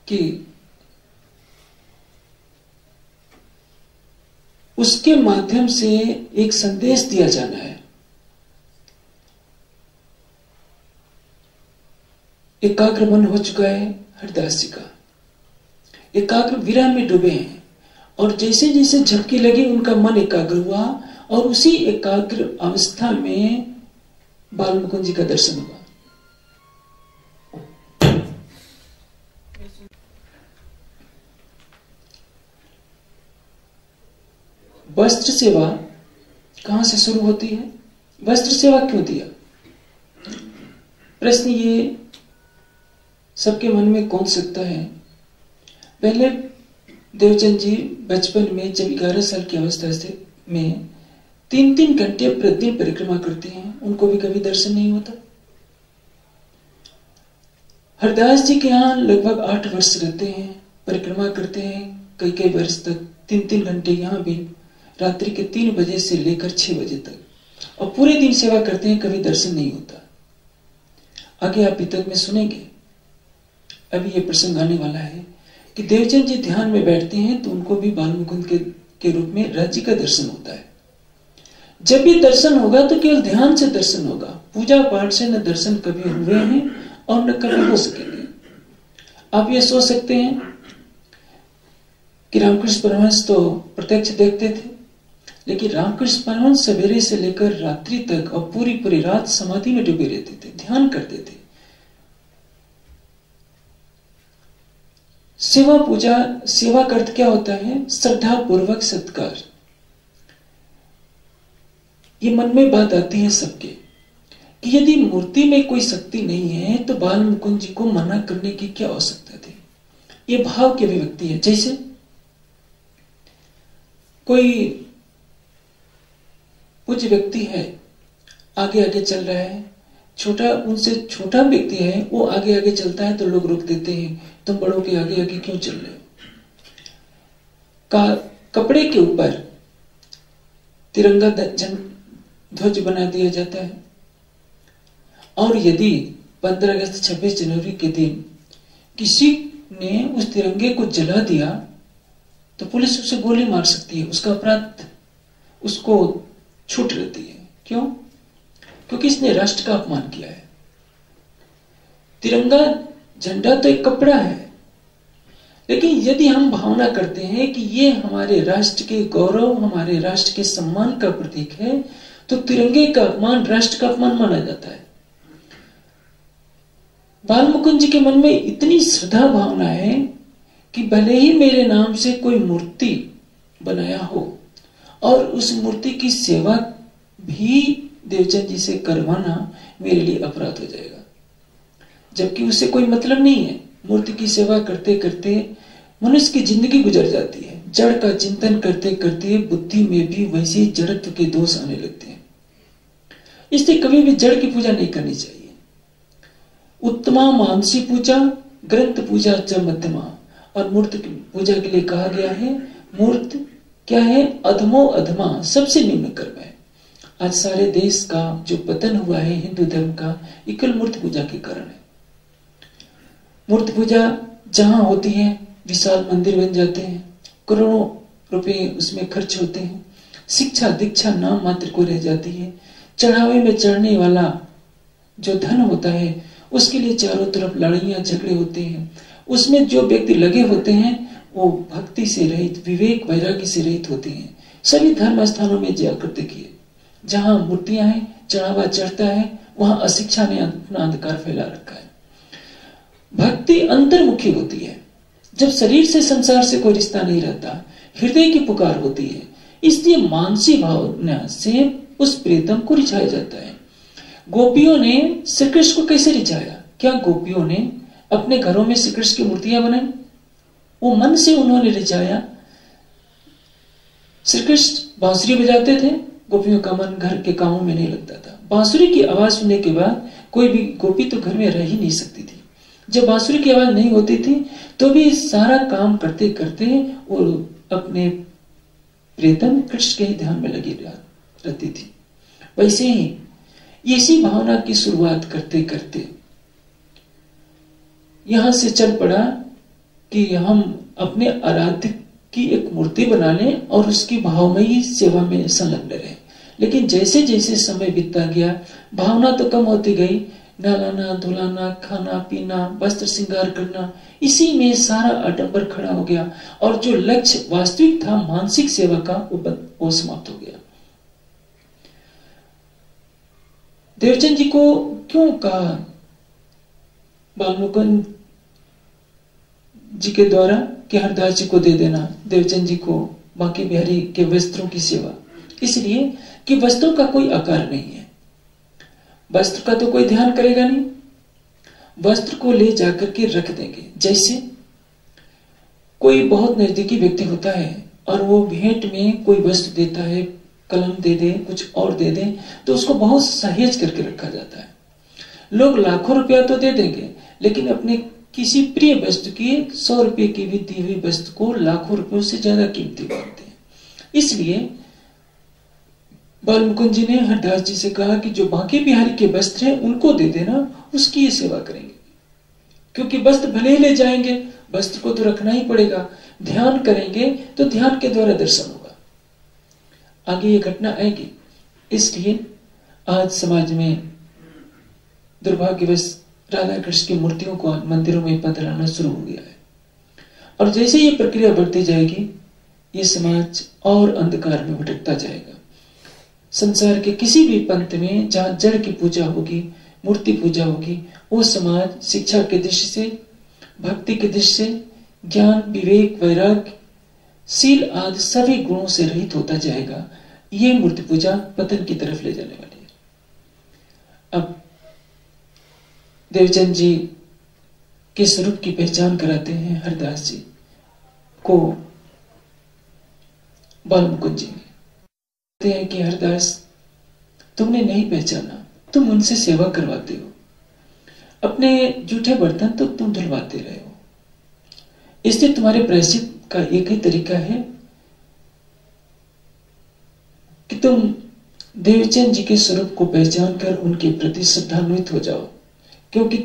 कि उसके माध्यम से एक संदेश दिया जाना है। एकाग्र मन हो चुका है हरदास जी का, एकाग्र विरह में डूबे हैं, और जैसे जैसे झपकी लगी उनका मन एकाग्र हुआ, और उसी एकाग्र अवस्था में बाल मुकुंद जी का दर्शन हुआ। वस्त्र सेवा कहां से शुरू होती है? वस्त्र सेवा क्यों दिया? प्रश्न ये सबके मन में कौन सकता है। पहले देवचंद जी बचपन में जब 11 साल की अवस्था से में 3-3 घंटे प्रतिदिन परिक्रमा करते हैं, उनको भी कभी दर्शन नहीं होता। हरदास जी के यहाँ लगभग 8 वर्ष रहते हैं, परिक्रमा करते हैं कई वर्ष तक, 3-3 घंटे यहाँ भी, रात्रि के 3 बजे से लेकर 6 बजे तक, और पूरे दिन सेवा करते हैं, कभी दर्शन नहीं होता। आगे आप इतक में सुनेंगे, अभी ये प्रसंग आने वाला है कि देवचंद जी ध्यान में बैठते हैं तो उनको भी बाल मुकुंद के रूप में राज्य का दर्शन होता है। जब भी दर्शन होगा तो केवल ध्यान से दर्शन होगा, पूजा पाठ से न दर्शन कभी हुए हैं और न कभी हो सकेंगे। आप ये सोच सकते हैं कि रामकृष्ण परमहंस तो प्रत्यक्ष देखते थे, लेकिन रामकृष्ण परमहंस सवेरे से लेकर रात्रि तक और पूरी रात समाधि में डूबे रहते थे, ध्यान करते थे। सेवा पूजा, सेवा का अर्थ क्या होता है? श्रद्धा पूर्वक सत्कार। ये मन में बात आती है सबके कि यदि मूर्ति में कोई शक्ति नहीं है तो बाल मुकुंद जी को मना करने की क्या आवश्यकता थी? ये भाव की अभिव्यक्ति है। जैसे कोई कुछ व्यक्ति है, आगे आगे चल रहा है, छोटा उनसे छोटा व्यक्ति है, वो आगे आगे चलता है तो लोग रोक देते हैं, तुम बड़ों के आगे आगे क्यों चल रहे हो? कपड़े के ऊपर तिरंगा ध्वज बना दिया जाता है, और यदि 15 अगस्त 26 जनवरी के दिन किसी ने उस तिरंगे को जला दिया तो पुलिस उसे गोली मार सकती है, उसका अपराध उसको छूट रहती है। क्यों? क्योंकि इसने राष्ट्र का अपमान किया है। तिरंगा झंडा तो एक कपड़ा है, लेकिन यदि हम भावना करते हैं कि ये हमारे राष्ट्र के गौरव, हमारे राष्ट्र के सम्मान का प्रतीक है, तो तिरंगे का अपमान राष्ट्र का अपमान माना जाता है। बाल मुकुंद जी के मन में इतनी श्रद्धा भावना है कि भले ही मेरे नाम से कोई मूर्ति बनाया हो और उस मूर्ति की सेवा भी देवचंद जी से करवाना मेरे लिए अपराध हो जाएगा, जबकि उससे कोई मतलब नहीं है। मूर्ति की सेवा करते करते मनुष्य की जिंदगी गुजर जाती है। जड़ का चिंतन करते करते बुद्धि में भी वैसे जड़त्व के दोष आने लगते हैं। इसलिए कभी भी जड़ की पूजा नहीं करनी चाहिए। उत्तमा मानसी पूजा, ग्रंथ पूजा च मध्यमा, और मूर्ति की पूजा के लिए कहा गया है मूर्त क्या है? अधमो अधमा, सबसे निम्न कर्म है। आज सारे देश का जो पतन हुआ है हिंदू धर्म का, ये केवल मूर्ति पूजा के कारण है। मूर्ति पूजा जहां होती है विशाल मंदिर बन जाते हैं, करोड़ों रुपए उसमें खर्च होते हैं, शिक्षा दीक्षा नाम मात्र को रह जाती है। चढ़ावे में चढ़ने वाला जो धन होता है उसके लिए चारों तरफ लड़ाइयां झगड़े होते हैं। उसमें जो व्यक्ति लगे होते हैं वो भक्ति से रहित, विवेक वैराग्य से रहित होते हैं। सभी धर्म स्थानों में जाकर देखिए, जहां मूर्तियां हैं, चढ़ावा चढ़ता है, वहां अशिक्षा ने अपना अंधकार फैला रखा है। भक्ति अंतर्मुखी होती है। जब शरीर से संसार से कोई रिश्ता नहीं रहता, हृदय की पुकार होती है, इसलिए मानसिक भावना से उस प्रीतम को रिझाया जाता है। गोपियों ने श्री कृष्ण को कैसे रिझाया? क्या गोपियों ने अपने घरों में श्री कृष्ण की मूर्तियां बनाई? वो मन से उन्होंने रिझाया। श्री कृष्ण बांसुरी बजाते थे, गोपियों का मन घर के कामों में नहीं लगता था। बांसुरी की आवाज सुनने के बाद कोई भी गोपी तो घर में रह ही नहीं सकती थी। जब बांसुरी की आवाज नहीं होती थी तो भी सारा काम करते करते वो अपने प्रीतम कृष्ण के ही ध्यान में लगी रहती थी। वैसे ही इसी भावना की शुरुआत करते करते यहां से चल पड़ा कि हम अपने आराध्य की एक मूर्ति बना लें और उसकी भावमयी सेवा में संलग्न रहे। लेकिन जैसे जैसे समय बीतता गया, भावना तो कम होती गई। नहलाना धुलाना, खाना पीना, वस्त्र श्रृंगार करना, इसी में सारा आडंबर खड़ा हो गया और जो लक्ष्य वास्तविक था मानसिक सेवा का वो समाप्त हो गया। देवचंद जी को क्यों कहा बालमुकुंद जी के द्वारा कि हरदास जी को दे देना, देवचंद जी को बांके बिहारी के वस्त्रों की सेवा? इसलिए कि वस्त्रों का कोई आकार नहीं है, वस्त्र का तो कोई ध्यान करेगा नहीं, वस्त्र को ले जाकर के रख देंगे। जैसे कोई बहुत नजदीकी व्यक्ति होता है और वो भेंट में कोई वस्त्र देता है, कलम दे दे, कुछ और दे दे, तो उसको बहुत सहेज करके रखा जाता है। लोग लाखों रुपया तो दे देंगे, लेकिन अपने किसी प्रिय वस्तु की 100 रुपये की भी दी हुई वस्तु को लाखों रुपयों से ज्यादा कीमती मानते हैं। इसलिए बालमुकुंद जी ने हरदास जी से कहा कि जो बांके बिहारी के वस्त्र हैं उनको दे देना, उसकी ये सेवा करेंगे। क्योंकि वस्त्र भले ही ले जाएंगे, वस्त्र को तो रखना ही पड़ेगा। ध्यान करेंगे तो ध्यान के द्वारा दर्शन होगा, आगे ये घटना आएगी। इसलिए आज समाज में दुर्भाग्यवश राधा कृष्ण की मूर्तियों को मंदिरों में पधराना शुरू हो गया है। और जैसे ये प्रक्रिया बढ़ती जाएगी, ये समाज और अंधकार में भटकता जाएगा। संसार के किसी भी पंथ में जहां जड़ की पूजा होगी, मूर्ति पूजा होगी, वो समाज शिक्षा के दृष्टि से, भक्ति के दृष्टि से, ज्ञान विवेक वैराग्य शील आदि सभी गुणों से रहित होता जाएगा। ये मूर्ति पूजा पतन की तरफ ले जाने वाली है। अब देवचंद जी के स्वरूप की पहचान कराते हैं हरदास जी को बालमुकुंद जी। कहते हैं कि हरदास, तुमने नहीं पहचाना, तुम उनसे सेवा करवाते हो, अपने जूठे बर्तन तो तुम धुलवाते रहे हो, इसलिए तुम्हारे प्रायश्चित का एक ही तरीका है कि तुम देवचंद जी के स्वरूप को पहचान कर उनके प्रति श्रद्धान्वित हो जाओ। क्योंकि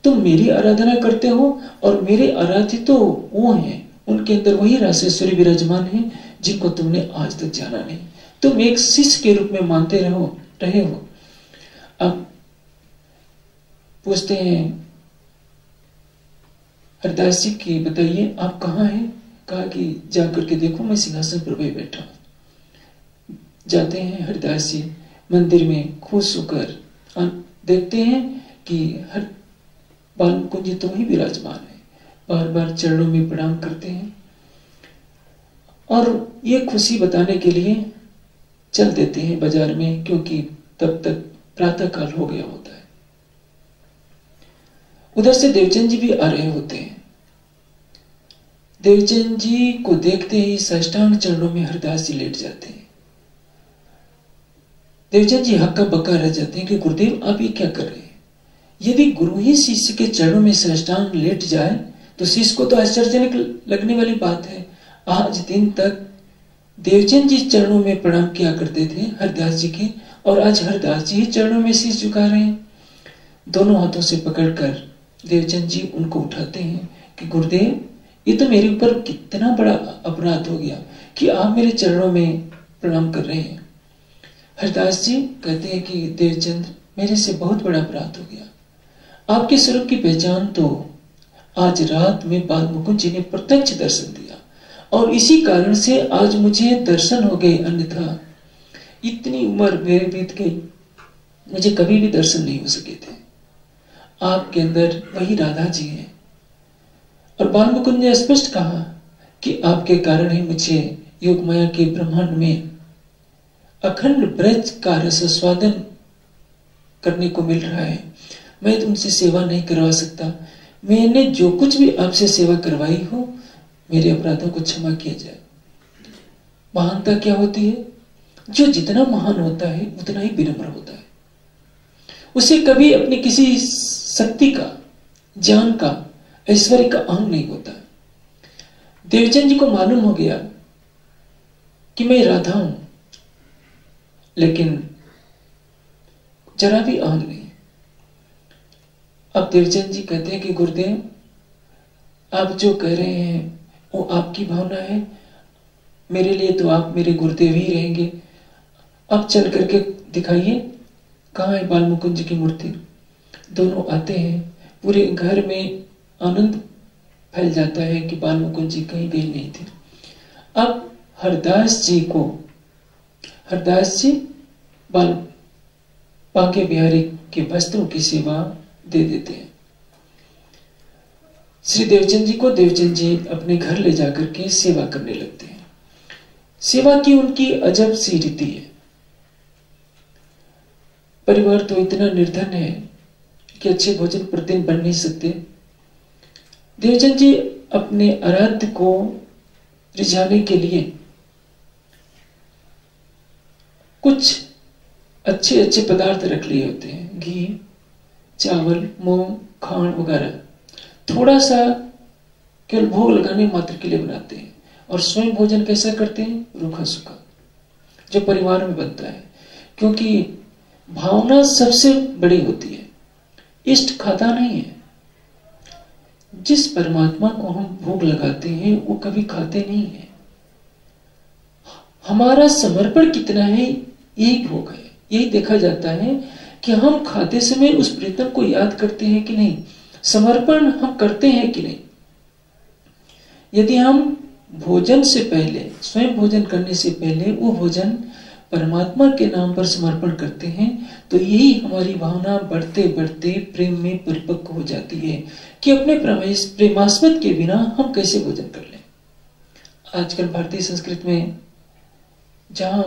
तुम मेरी आराधना करते हो और मेरे आराध्य तो वो हैं, उनके अंदर वही रासेश्वरी विराजमान है जिनको तुमने आज तक जाना नहीं। तुम एक शिष्य के रूप में मानते रहे हो। अब पूछते हैं हरदास जी की, बताइए आप कहाँ हैं? कहा कि जाकर के देखो, मैं सिंहासन पर बैठा हूं। जाते हैं हरदास जी मंदिर में, खुश होकर देखते हैं कि हर बालमुकुंद जी तो ही विराजमान है। बार बार चरणों में प्रणाम करते हैं और ये खुशी बताने के लिए चल देते हैं बाजार में, क्योंकि तब तक प्रातः काल हो गया होता है। उधर से देवचंद जी भी आ रहे होते हैं। देवचंद जी को देखते ही साष्टांग चरणों में हरदास जी लेट जाते हैं। देवचंद जी हक्का बक्का रह जाते हैं कि गुरुदेव आप ये क्या कर रहे हैं? यदि गुरु ही शिष्य के चरणों में साष्टांग लेट जाए तो शिष्य को तो आश्चर्यजनक लगने वाली बात है। आज दिन तक देवचंद जी चरणों में प्रणाम किया करते थे हरदास जी के, और आज हरदास जी चरणों में शीश झुका रहे हैं। दोनों हाथों से पकड़कर देवचंद जी उनको उठाते हैं कि गुरुदेव, ये तो मेरे ऊपर कितना बड़ा अपराध हो गया कि आप मेरे चरणों में प्रणाम कर रहे हैं। हरदास जी कहते हैं कि देवचंद, मेरे से बहुत बड़ा अपराध हो गया। आपके स्वरूप की पहचान तो आज रात में बाल मुकुंद जी ने प्रत्यक्ष दर्शन दिया और इसी कारण से आज मुझे दर्शन हो गए, अन्यथा इतनी उम्र मेरे बीत गई, मुझे कभी भी दर्शन नहीं हो सके थे। आपके अंदर वही राधा जी हैं। और बाल मुकुंद ने स्पष्ट कहा कि आपके कारण ही मुझे योग माया के ब्रह्मांड में अखंड ब्रज का रस स्वादन करने को मिल रहा है। मैं तुमसे सेवा नहीं करवा सकता। मैंने जो कुछ भी आपसे सेवा करवाई हो, मेरे अपराधों को क्षमा किया जाए। महानता क्या होती है? जो जितना महान होता है उतना ही विनम्र होता है। उसे कभी अपनी किसी शक्ति का, ज्ञान का, ऐश्वर्य का अहंग नहीं होता। देवचंद जी को मालूम हो गया कि मैं राधा हूं, लेकिन जरा भी अहंग नहीं। अब देवचंद जी कहते हैं कि गुरुदेव, आप जो कह रहे हैं वो आपकी भावना है, मेरे लिए तो आप मेरे गुरुदेव ही रहेंगे। अब चल करके दिखाइए कहाँ है बाल मुकुंद जी की मूर्ति। दोनों आते हैं, पूरे घर में आनंद फैल जाता है कि बाल मुकुंद जी कहीं गए नहीं थे। अब हरदास जी बांके बिहारी के वस्त्रों की सेवा दे देते हैं। श्री देवचंद जी को देवचंद जी अपने घर ले जाकर के सेवा करने लगते हैं। सेवा की उनकी अजब सी रीति है। परिवार तो इतना निर्धन है कि अच्छे भोजन प्रतिदिन बन नहीं सकते। देवचंद जी अपने आराध्य को रिझाने के लिए कुछ अच्छे अच्छे पदार्थ रख लिए होते हैं, घी, चावल, मूंग, खांड वगैरह। थोड़ा सा केवल भोग लगाने मात्र के लिए बनाते हैं और स्वयं भोजन कैसा करते हैं? रूखा सूखा, जो परिवार में बनता है। क्योंकि भावना सबसे बड़ी होती है, इष्ट खाता नहीं है। जिस परमात्मा को हम भोग लगाते हैं वो कभी खाते नहीं है। हमारा समर्पण कितना है, यही भोग है। यही देखा जाता है कि हम खाते समय उस प्रीतम को याद करते हैं कि नहीं, समर्पण हम करते हैं कि नहीं। यदि हम भोजन से पहले, स्वयं भोजन करने से पहले वो भोजन परमात्मा के नाम पर समर्पण करते हैं, तो यही हमारी भावना बढ़ते बढ़ते प्रेम में परिपक्व हो जाती है कि अपने प्रेमास्पद के बिना हम कैसे भोजन कर लें। आजकल भारतीय संस्कृति में जहां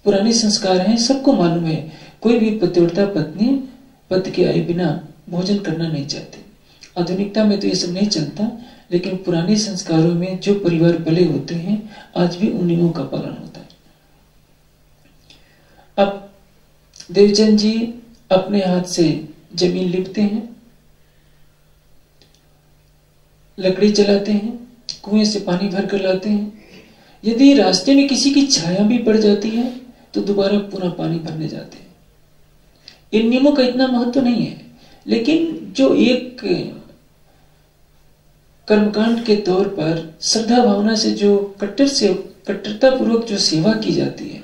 पुराने संस्कार हैं, सबको मालूम है, कोई भी पतिव्रता पत्नी पति के आए बिना भोजन करना नहीं चाहती। आधुनिकता में तो ये सब नहीं चलता, लेकिन पुराने संस्कारों में जो परिवार पले होते हैं आज भी उन नियमों का पालन होता है। अब देवचंद जी अपने हाथ से जमीन लिपते हैं, लकड़ी जलाते हैं, कुएं से पानी भर कर लाते हैं। यदि रास्ते में किसी की छाया भी पड़ जाती है तो दोबारा पुनः पानी भरने जाते हैं। इन नियमों का इतना महत्व नहीं है, लेकिन जो एक कर्मकांड के तौर पर श्रद्धा भावना से जो कट्टरता पूर्वक जो सेवा की जाती है,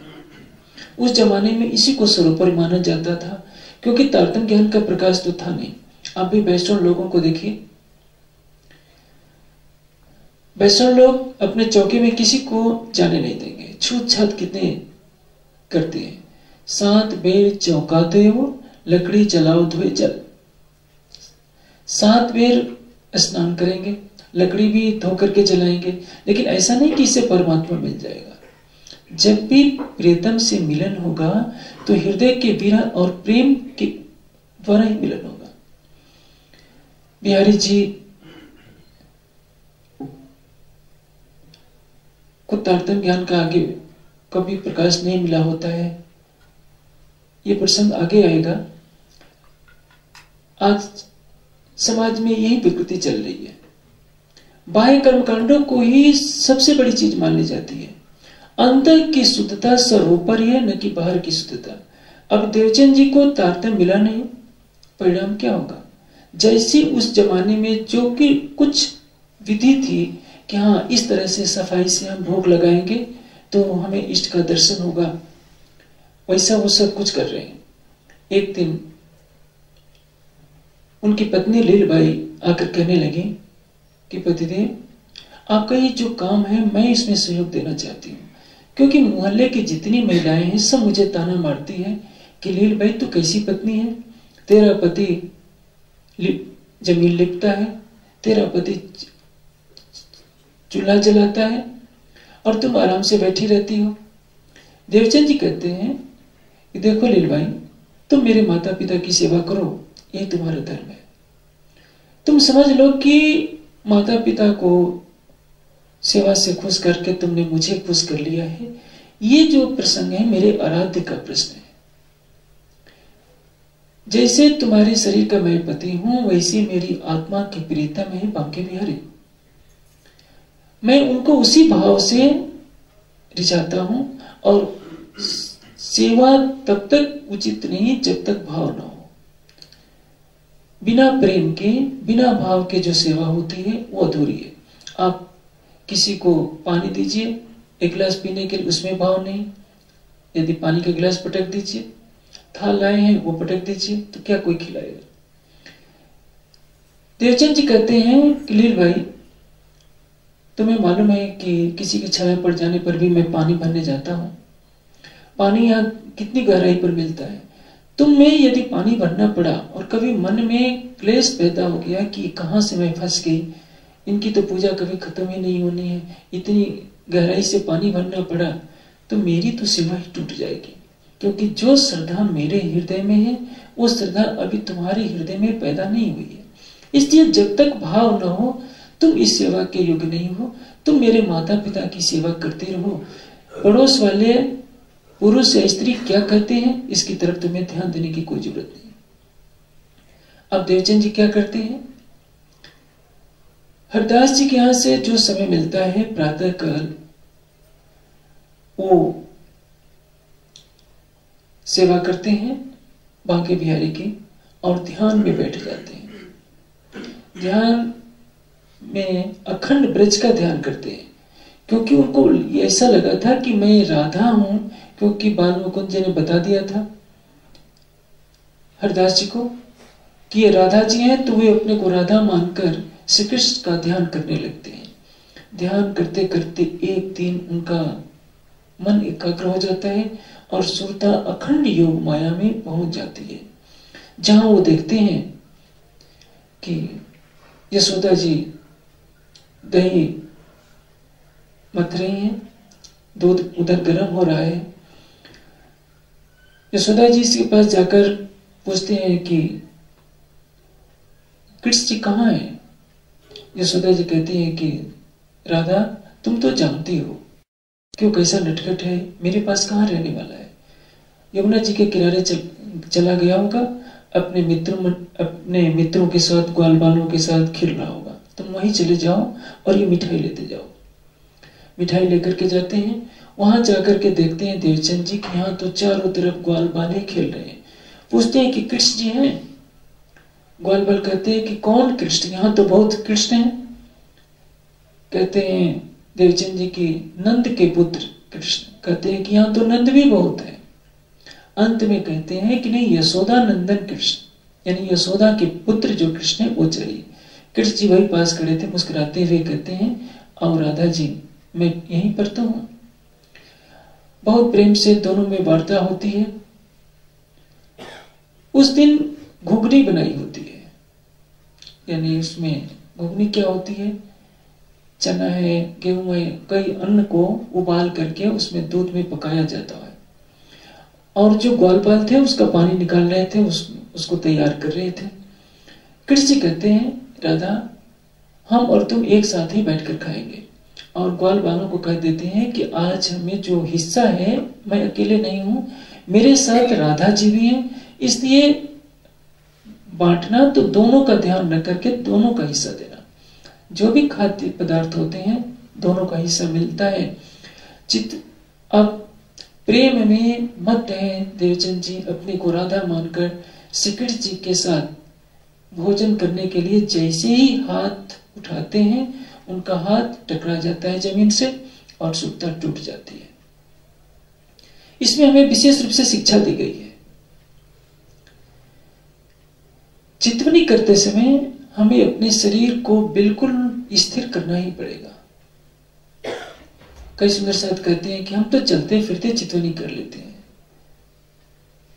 उस जमाने में इसी को सर्वोपरि माना जाता था, क्योंकि तारतम्य ज्ञान का प्रकाश तो था नहीं। आप भी वैष्णव लोगों को देखिए, वैष्णव लोग अपने चौके में किसी को जाने नहीं देंगे। छूत छात कितने करते हैं। 7 बेर चौंकाते हो, लकड़ी जलाओ धोए जल। 7 बेर स्नान करेंगे, लकड़ी भी धो करके जलाएंगे, लेकिन ऐसा नहीं कि इससे परमात्मा मिल जाएगा। जब भी प्रियतम से मिलन होगा तो हृदय के विरह और प्रेम के द्वारा ही मिलन होगा। बिहारी जी को तारतम्य ज्ञान का आगे कभी प्रकाश नहीं मिला होता है। ये प्रसंग आगे आएगा। आज समाज में यही विकृति चल रही है। बाह्य कर्मकांडों को ही सबसे बड़ी चीज मान ली जाती है। अंदर की शुद्धता सर्वोपरि है, न कि बाहर की शुद्धता। अब देवचंद जी को तारतम्य मिला नहीं, परिणाम क्या होगा? जैसी उस जमाने में जो कि कुछ विधि थी कि हाँ इस तरह से सफाई से हम भोग लगाएंगे तो हमें इष्ट का दर्शन होगा, वैसा वो सब कुछ कर रहे हैं। एक दिन उनकी पत्नी लीलबाई आकर कहने लगी कि पतिदेव, आपका ये जो काम है मैं इसमें सहयोग देना चाहती हूँ, क्योंकि मोहल्ले की जितनी महिलाएं हैं सब मुझे ताना मारती है कि लीलबाई तू कैसी पत्नी है, तेरा पति जमीन लिपता है, तेरा पति चूल्हा जलाता है और तुम आराम से बैठी रहती हो। देवचंद जी कहते हैं कि देखो लीलबाई, तुम मेरे माता पिता की सेवा करो, ये तुम्हारा धर्म है। तुम समझ लो कि माता पिता को सेवा से खुश करके तुमने मुझे खुश कर लिया है। ये जो प्रसंग है मेरे आराध्य का प्रश्न है। जैसे तुम्हारे शरीर का मैं पति हूं, वैसे मेरी आत्मा की प्रीतम है बांके बिहारी। मैं उनको उसी भाव से रिझाता हूं और सेवा तब तक उचित नहीं जब तक भाव न हो। बिना प्रेम के, बिना भाव के जो सेवा होती है वो अधूरी है। आप किसी को पानी दीजिए, एक गिलास पीने के लिए, उसमें भाव नहीं। यदि पानी का गिलास पटक दीजिए, थाल लाए हैं वो पटक दीजिए, तो क्या कोई खिलाएगा? देवचंद जी कहते हैं कि लीलबाई, तुम्हें मालूम है कि किसी की छाया पड़ जाने पर भी मैं पानी भरने जाता हूं। पानी यहाँ कितनी गहराई पर मिलता है। तुम में यदि पानी भरना पड़ा और कभी मन में क्लेश पैदा हो गया कि कहां से मैं फंस गई, इनकी तो पूजा कभी खत्म ही नहीं होनी है, इतनी गहराई से पानी भरना पड़ा, तो मेरी तो सेवा ही टूट जाएगी। क्योंकि जो श्रद्धा मेरे हृदय में है वो श्रद्धा अभी तुम्हारे हृदय में पैदा नहीं हुई है। इसलिए जब तक भाव न हो तुम इस सेवा के योग्य नहीं हो। तुम मेरे माता पिता की सेवा करते रहो। पड़ोस वाले पुरुष या स्त्री क्या कहते हैं इसकी तरफ तुम्हें ध्यान देने की कोई जरूरत नहीं। अब देवचंद जी क्या करते हैं? हरदास जी के यहां से जो समय मिलता है प्रातः काल, वो सेवा करते हैं बांके बिहारी की और ध्यान में बैठ जाते हैं। ध्यान में अखंड ब्रज का ध्यान करते हैं, क्योंकि उनको ऐसा लगा था कि मैं राधा हूं, क्योंकि बाल मुकुंद जी ने बता दिया था हरदास जी को कि ये राधा जी हैं, तो वे अपने को राधा मानकर श्री कृष्ण का ध्यान करने लगते हैं। ध्यान करते करते एक दिन उनका मन एकाग्र हो जाता है और सुरता अखंड योग माया में पहुंच जाती है, जहां वो देखते हैं कि यशोदा जी दही मथ रही हैं, दूध उधर गर्म हो रहा है। यशोदा जी इसके पास जाकर पूछते हैं कि कृष्ण जी कहाँ है? यशोदा जी कहती है कि राधा, तुम तो जानती हो क्यों कैसा नटखट है, मेरे पास कहाँ रहने वाला है। यमुना जी के किनारे चला गया होगा, अपने मित्रों के साथ, ग्वाल बालों के साथ खेल रहा होगा। तुम वहीं चले जाओ और ये मिठाई लेते जाओ। मिठाई लेकर के जाते हैं। वहां जाकर के देखते हैं देवचंद जी के यहाँ तो चारों तरफ ग्वाल बाल खेल रहे हैं। पूछते हैं कि कृष्ण जी हैं? ग्वाल बाल कहते हैं कि कौन कृष्ण? यहाँ तो बहुत कृष्ण हैं। कहते हैं देवचंद जी की नंद के पुत्र कृष्ण। कहते हैं कि यहाँ तो नंद भी बहुत है। अंत में कहते हैं कि नहीं, यशोदा नंदन कृष्ण, यानी यशोदा के पुत्र जो कृष्ण है वो चाहिए। कृष्ण जी वही पास खड़े थे, मुस्कुराते हुए कहते हैं, और राधा जी मैं यहीं पर तो हूं। बहुत प्रेम से दोनों में वार्ता होती है। उस दिन घुगनी बनाई होती है, यानी उसमें घुगनी क्या होती है? चना है, गेहूं है, कई अन्न को उबाल करके उसमें दूध में पकाया जाता है। और जो ग्वालपाल थे उसका पानी निकाल रहे थे, उसको तैयार कर रहे थे। कृष्ण जी कहते हैं, राधा हम और तुम एक साथ ही बैठकर खाएंगे। और ग्वाल बालों को कह देते हैं कि आज हमें जो हिस्सा है, मैं अकेले नहीं हूं, मेरे साथ राधा जी भी हैं, इसलिए बांटना तो दोनों का ध्यान रख करके दोनों का हिस्सा देना। जो भी खाद्य पदार्थ होते हैं दोनों का हिस्सा मिलता है। अब प्रेम में मत है देवचंद जी अपने को राधा मानकर श्रीकृष्ण जी के साथ भोजन करने के लिए जैसे ही हाथ उठाते हैं उनका हाथ टकरा जाता है जमीन से और सुक्ता टूट जाती है। इसमें हमें विशेष रूप से शिक्षा दी गई है। चितवनी करते समय हमें अपने शरीर को बिल्कुल स्थिर करना ही पड़ेगा। कई सुंदर साथ कहते हैं कि हम तो चलते फिरते चितवनी कर लेते हैं।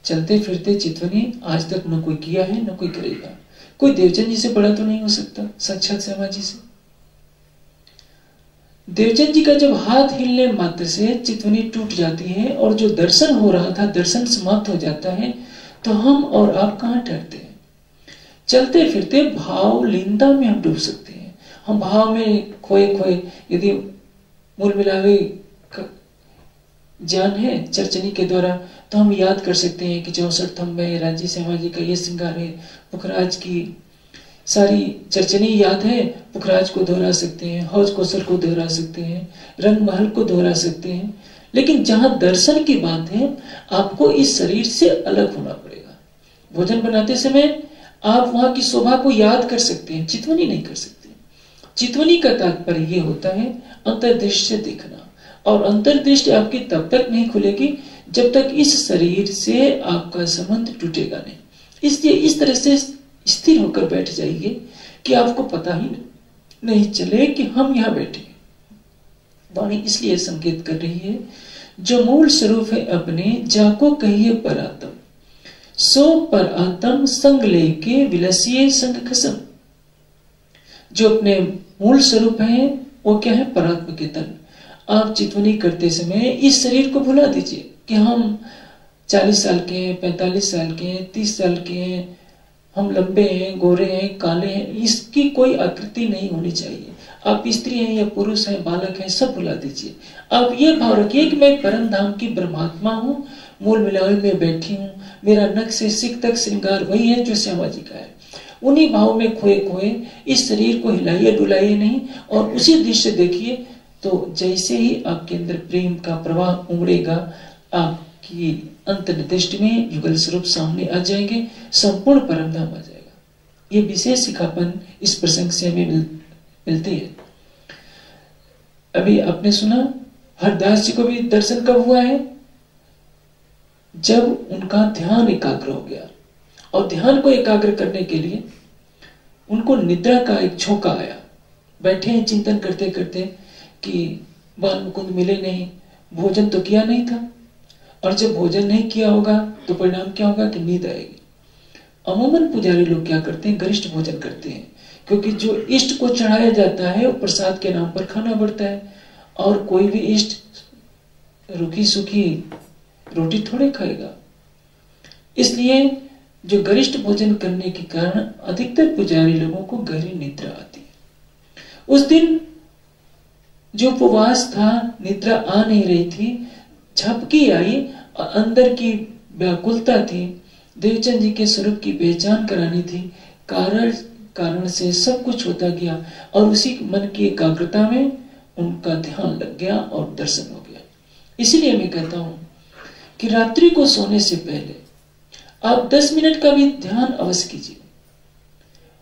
चलते फिरते चितवनी आज तक न कोई किया है न कोई करेगा। कोई देवचंद जी से बड़ा तो नहीं हो सकता, साक्षात श्यामा जी से। देवचंद जी का जब हाथ हिलने मात्र से चितवनी टूट जाती है और जो दर्शन हो रहा था दर्शन समाप्त हो जाता है, तो हम और आप कहां ठहरते हैं? चलते फिरते भाव लीनता में हम डूब सकते हैं। हम भाव में खोए खोए, यदि मूल मिलावे ज्ञान है चर्चनी के द्वारा, तो हम याद कर सकते हैं कि 64 थंब में राज्य श्यामा जी का ये श्रृंगार है। पुखराज की सारी चर्चनी याद है, पुखराज को दोहरा सकते हैं, हौज कौशल को दोहरा सकते हैं, रंग महल को दोहरा सकते हैं। लेकिन जहां दर्शन की बात है, आपको इस शरीर से अलग होना पड़ेगा। भोजन बनाते समय आप वहां की शोभा को याद कर सकते हैं, चितवनी नहीं कर सकते। चितवनी का तात्पर्य यह होता है अंतर्दृष्टि से देखना, और अंतर्दृष्टि आपकी तब तक नहीं खुलेगी जब तक इस शरीर से आपका संबंध टूटेगा नहीं। इसलिए इस तरह से स्थिर होकर बैठ जाइए कि आपको पता ही नहीं चले कि हम यहां बैठे। वाणी इसलिए संकेत कर रही है, जो मूल स्वरूप है अपने जाको कहिए परातम, सो पर आत्म संग लेके विलसिए संग खसम। जो अपने मूल स्वरूप है वो क्या है? परात्म के तन। आप चितवनी करते समय इस शरीर को भुला दीजिए कि हम 40 साल के हैं, 45 साल के हैं, 30 साल के हैं, हम लंबे हैं, गोरे हैं, काले हैं। इसकी कोई आकृति नहीं होनी चाहिए। आप स्त्री हैं या पुरुष हैं, बालक हैं, सब भुला दीजिए। आप ये भाव रखिए कि मैं परम धाम की ब्रह्मात्मा हूँ, मूल मिलावे में बैठी हूँ, मेरा नख से सिख तक श्रृंगार वही है जो श्यामा जी का है। उन्हीं भाव में खोए खोए इस शरीर को हिलाइए डुलाइए नहीं, और उसी दृश्य देखिए। तो जैसे ही आपके अंदर प्रेम का प्रवाह उमड़ेगा, आपकी अंतर्दृष्टि में युगल स्वरूप सामने आ जाएंगे, संपूर्ण परमधाम आ जाएगा। ये विशेष सिखापन इस प्रसंग से हमें मिलती है। अभी आपने सुना हरदास जी को भी दर्शन कब हुआ है? जब उनका ध्यान एकाग्र हो गया, और ध्यान को एकाग्र करने के लिए उनको निद्रा का एक झोंका आया। बैठे हैं चिंतन करते करते कि बाल मुकुंद मिले नहीं, भोजन तो किया नहीं था, और जब भोजन नहीं किया होगा तो परिणाम क्या होगा कि नींद आएगी। अमूमन पुजारी लोग क्या करते हैं? गरिष्ठ भोजन करते हैं, क्योंकि जो इष्ट को चढ़ाया जाता है वो प्रसाद के नाम पर खाना पड़ता है, और कोई भी इष्ट रूखी सूखी रोटी थोड़े खाएगा। इसलिए जो गरिष्ठ भोजन करने के कारण अधिकतर पुजारी लोगों को गहरी निद्रा आती है। उस दिन जो उपवास था, निद्रा आ नहीं रही थी, झपकी आई, अंदर की व्याकुलता थी, देवचंद जी के स्वरूप की पहचान करानी थी। कारण से सब कुछ होता गया, और उसी मन की एकाग्रता में उनका ध्यान लग गया और दर्शन हो गया। इसीलिए मैं कहता हूं कि रात्रि को सोने से पहले आप 10 मिनट का भी ध्यान अवश्य कीजिए।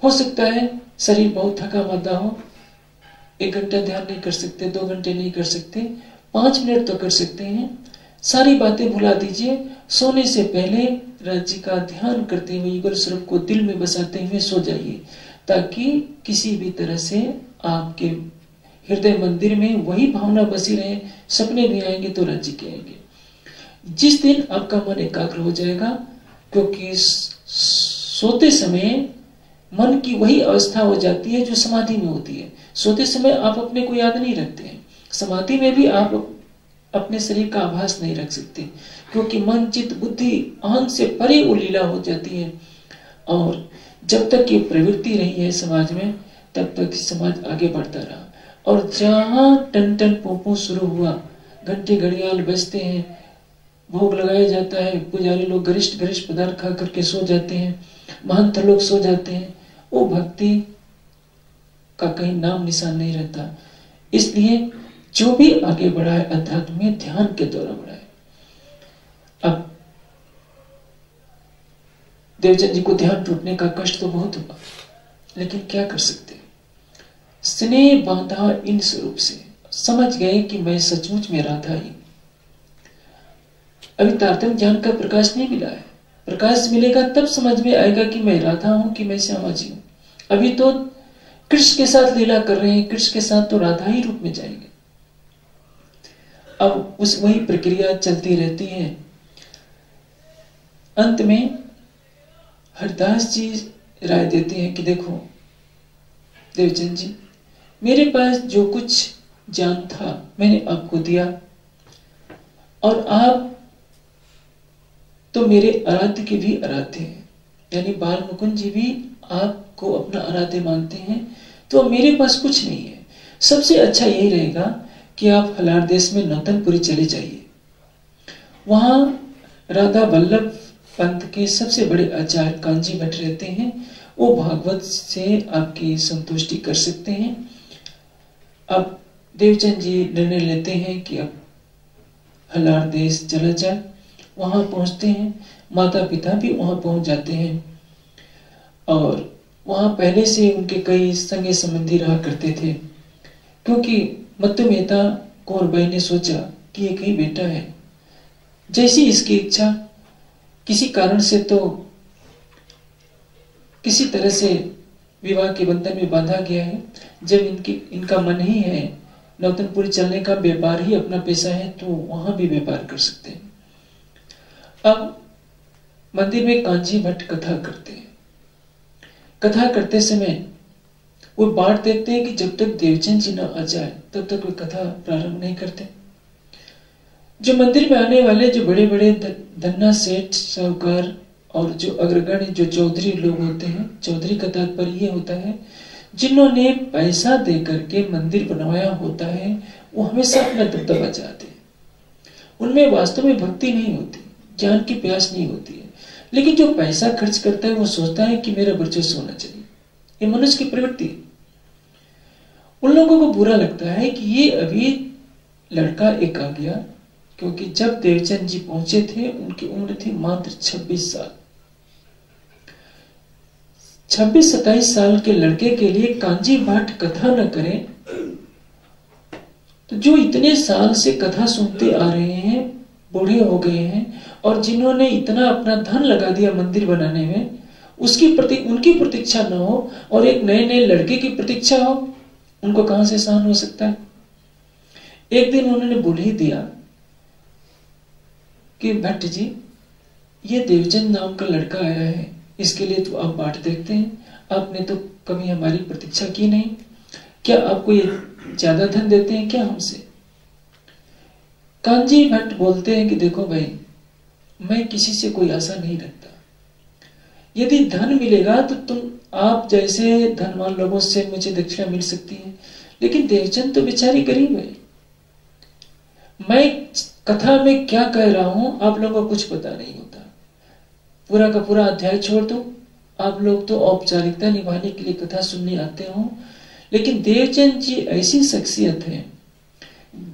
हो सकता है शरीर बहुत थका मादा हो, 1 घंटा ध्यान नहीं कर सकते, 2 घंटे नहीं कर सकते, 5 मिनट तो कर सकते हैं। सारी बातें भुला दीजिए, सोने से पहले राज्य का ध्यान करते हुए युगल स्वरूप को दिल में बसाते हुए सो जाइए, ताकि किसी भी तरह से आपके हृदय मंदिर में वही भावना बसी रहे। सपने भी आएंगे तो राज्य के आएंगे। जिस दिन आपका मन एकाग्र हो जाएगा, क्योंकि सोते समय मन की वही अवस्था हो जाती है जो समाधि में होती है। सोते समय आप अपने को याद नहीं रखते हैं, समाधि में भी आप अपने शरीर का आभास नहीं रख सकते, क्योंकि मन चित्त बुद्धि अहं से परे वो लीला हो जाती है। और जब तक ये प्रवृत्ति रही है समाज में, तब तक समाज आगे बढ़ता रहा। और जहां टन टन पोपो शुरू हुआ, घंटे घड़ियाल बजते हैं, भोग लगाया जाता है, पुजारी लोग गरिष्ठ पदार्थ खा करके सो जाते हैं, महंत लोग सो जाते हैं, वो भक्ति का कहीं नाम निशान नहीं रहता। इसलिए जो भी आगे बढ़ा है अध्यात्म में ध्यान के द्वारा बढ़ा है। देवचंद जी को ध्यान टूटने का कष्ट तो बहुत हुआ, लेकिन क्या कर सकते, स्नेह बांधा इन स्वरूप से समझ गए कि मैं सचमुच में राधा ही। अभी तारतम्य ज्ञान का प्रकाश नहीं मिला है, प्रकाश मिलेगा तब समझ में आएगा कि मैं राधा हूं कि मैं श्यामा जी हूं। अभी तो कृष्ण के साथ लीला कर रहे हैं, कृष्ण के साथ तो राधा ही रूप में जाएंगे। अब उस वही प्रक्रिया चलती रहती है। अंत में हरदास जी राय देते हैं कि देखो देवचंद जी, मेरे पास जो कुछ ज्ञान था मैंने आपको दिया, और आप तो मेरे आराध्य के भी आराध्य हैं, यानी बाल मुकुंद जी भी आपको अपना आराध्य मानते हैं, तो मेरे पास कुछ नहीं है। सबसे अच्छा यही रहेगा कि आप हलार देश में नौतनपुरी चले जाइए। वहां राधा वल्लभ पंथ के सबसे बड़े आचार्य कांजी भट्ट रहते हैं, वो भागवत से आपकी संतुष्टि कर सकते हैं। अब देवचंद जी निर्णय लेते हैं कि अब हलार देश चला जाए। वहां पहुंचते हैं, माता पिता भी वहां पहुंच जाते हैं, और वहां पहले से उनके कई संगे संबंधी रहा करते थे, क्योंकि मत्तु मेहता कौरबाई ने सोचा कि एक ही बेटा है, जैसी इसकी इच्छा, किसी कारण से तो किसी तरह से विवाह के बंधन में बांधा गया है। जब इनका मन ही है नौतनपुरी चलने का, व्यापार ही अपना पेशा है, तो वहां भी व्यापार कर सकते हैं। अब मंदिर में कांजी भट्ट कथा करते हैं। कथा करते समय वो बाट देखते हैं कि जब तक देवचंद जी न आ जाए तब तक वे कथा प्रारंभ नहीं करते। जो मंदिर में आने वाले जो बड़े बड़े धन्ना सेठ साहूकार और जो अग्रगण्य जो चौधरी लोग होते हैं, चौधरी का तात्पर्य ये होता है जिन्होंने पैसा दे करके मंदिर बनवाया होता है, वो हमेशा अपना दबदबा चाहते हैं। उनमें वास्तव में भक्ति नहीं होती, ज्ञान की प्यास नहीं होती है, लेकिन जो पैसा खर्च करता है वो सोचता है कि मेरा वर्चस्व होना चाहिए। ये मनुष्य की प्रवृत्ति है। उन लोगों को बुरा लगता है कि ये अभी लड़का एक आ गया, क्योंकि जब देवचंद जी पहुंचे थे उनकी उम्र थी मात्र 26 साल। 26-27 साल के लड़के के लिए कांजी भट्ट कथा न करें, तो जो इतने साल से कथा सुनते आ रहे हैं, बूढ़े हो गए हैं, और जिन्होंने इतना अपना धन लगा दिया मंदिर बनाने में, उनकी प्रतीक्षा न हो और एक नए नए लड़के की प्रतीक्षा हो, उनको कहां से सहन हो सकता है। एक दिन उन्होंने बोल ही दिया कि भट्ट जी, ये देवचंद नाम का लड़का आया है, इसके लिए तो आप बाट देखते हैं, आपने तो कभी हमारी प्रतीक्षा की नहीं, क्या आपको ये ज्यादा धन देते हैं क्या हमसे। कांजी भट्ट बोलते हैं कि देखो भाई, मैं किसी से कोई आशा नहीं रखता, यदि धन मिलेगा तो आप जैसे धनवान लोगों से मुझे दक्षिणा मिल सकती है, लेकिन देवचंद तो बेचारी गरीब है। मैं कथा में क्या कह रहा हूं आप लोगों को कुछ पता नहीं होता, पूरा का पूरा अध्याय छोड़ दो, आप लोग तो औपचारिकता निभाने के लिए कथा सुनने आते हो, लेकिन देवचंद जी ऐसी शख्सियत है,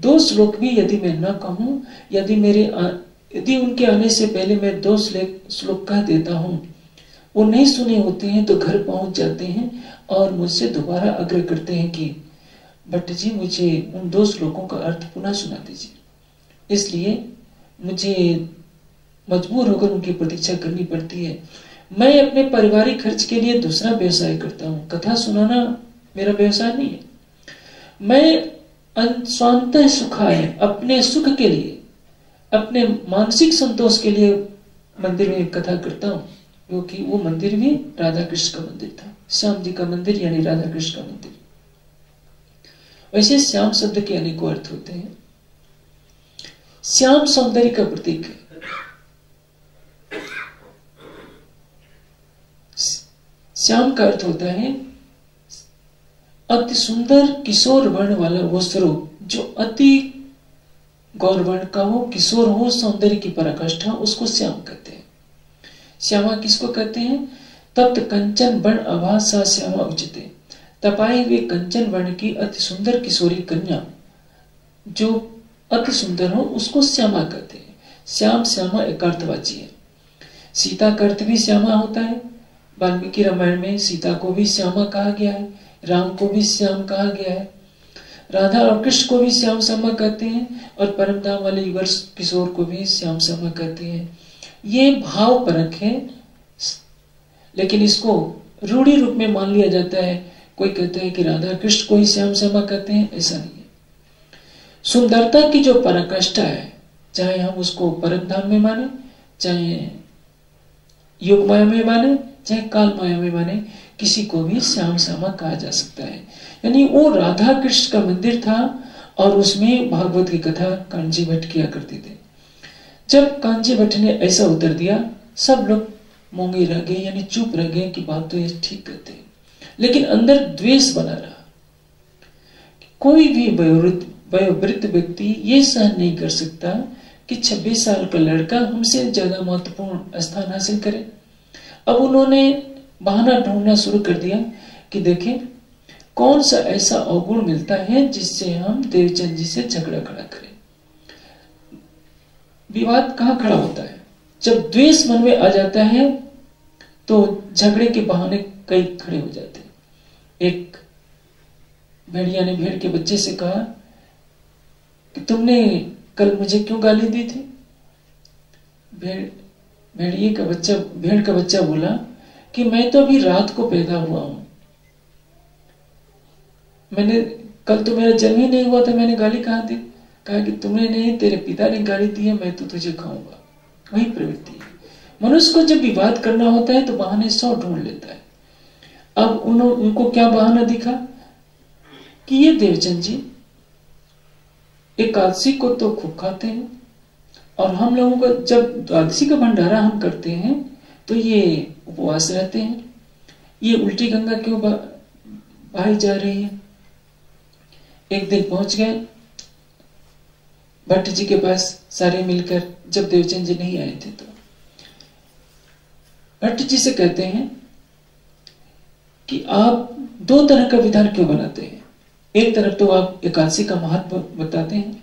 2 श्लोक भी यदि मैं न कहूं, यदि उनके आने से पहले मैं 2 श्लोक कह देता हूं, वो नहीं सुने होते हैं तो घर पहुंच जाते हैं और मुझसे दोबारा आग्रह करते हैं कि भट्ट जी मुझे उन 2 श्लोकों का अर्थ पुनः सुना दीजिए। इसलिए मुझे मजबूर होकर उनकी प्रतीक्षा करनी पड़ती है। मैं अपने पारिवारिक खर्च के लिए दूसरा व्यवसाय करता हूँ, कथा सुनाना मेरा व्यवसाय नहीं है। मैं स्वांतः सुखाय, अपने सुख के लिए, अपने मानसिक संतोष के लिए मंदिर में कथा करता हूँ, क्योंकि वो मंदिर भी राधा कृष्ण का मंदिर था, श्याम जी का मंदिर यानी राधा कृष्ण का मंदिर। वैसे श्याम शब्द के अनेकों अर्थ होते हैं। श्याम सौंदर्य का प्रतीक है। श्याम का अर्थ होता है अति सुंदर किशोर वर्ण वाला वो स्वरूप जो अति गौरवर्ण का हो, किशोर हो, सौंदर्य की पराकाष्ठा, उसको श्याम कहते हैं। श्यामा किसको कहते हैं? तप्त कंचन वर्ण आभासा श्यामा उचिते, तपाए हुए कंचन वर्ण की अति सुंदर किशोरी कन्या जो अति सुंदर हो उसको श्यामा कहते हैं। श्याम श्यामा एकार्थवाची है। सीता का अर्थ भी श्यामा होता है। वाल्मीकि रामायण में सीता को भी श्यामा कहा गया है, राम को भी श्याम कहा गया है, राधा और कृष्ण को भी श्याम श्यामा कहते हैं, और परम धाम वाले युगल किशोर को भी श्याम श्यामा कहते हैं। ये भाव परख है, लेकिन इसको रूढ़ी रूप में मान लिया जाता है। कोई कहता है कि राधा कृष्ण को ही श्याम श्यामा कहते हैं, ऐसा नहीं है। सुंदरता की जो पराकाष्ठा है, चाहे हम उसको परम धाम में माने, चाहे योग माया में माने, चाहे काल माया में माने, किसी को भी श्याम श्यामा कहा जा सकता है। यानी वो राधा कृष्ण का मंदिर था और उसमें भागवत की कथा कांची भट्ट किया करते थे। जब कांची भट्ट ने ऐसा उत्तर दिया, सब लोग मूंगे रह गए, यानी चुप रह गए कि बात तो ये ठीक कहते हैं, लेकिन अंदर द्वेष बना रहा। कोई भी वयोवृद्ध व्यक्ति ये सहन नहीं कर सकता कि 26 साल का लड़का हमसे ज्यादा महत्वपूर्ण स्थान हासिल करे। अब उन्होंने बहाना ढूंढना शुरू कर दिया कि देखें कौन सा ऐसा अवगुण मिलता है जिससे हम देवचंद जी से झगड़ा खड़ा करें। विवाद कहाँ खड़ा होता है? जब द्वेष मन में आ जाता है तो झगड़े के बहाने कई खड़े हो जाते हैं। एक भेड़िया ने भेड़ के बच्चे से कहा कि तुमने कल मुझे क्यों गाली दी थी? भेड़ का बच्चा बोला कि मैं तो अभी रात को पैदा हुआ हूं, मैंने कल तो मेरा जन्म ही नहीं हुआ था, मैंने गाली कहाँ दी? कहा कि तुमने नहीं, तेरे पिता ने गाली दी है, मैं तो तुझे खाऊंगा। वही प्रवृत्ति है। मनुष्य को जब विवाद करना होता है तो बहाने 100 ढूंढ लेता है। अब उनको क्या बहाना दिखा कि ये देवचंद जी एकादशी को तो खूब खाते हैं, और हम लोगों को जब द्वादशी का भंडारा हम करते हैं तो ये उपवास रहते हैं। ये उल्टी गंगा क्यों बहाई जा रही है? एक दिन पहुंच गए भट्ट जी के पास सारे मिलकर, जब देवचंद जी नहीं आए थे तो भट्ट जी से कहते हैं कि आप 2 तरह का विधान क्यों बनाते हैं? एक तरफ तो आप एकादशी का महत्व बताते हैं,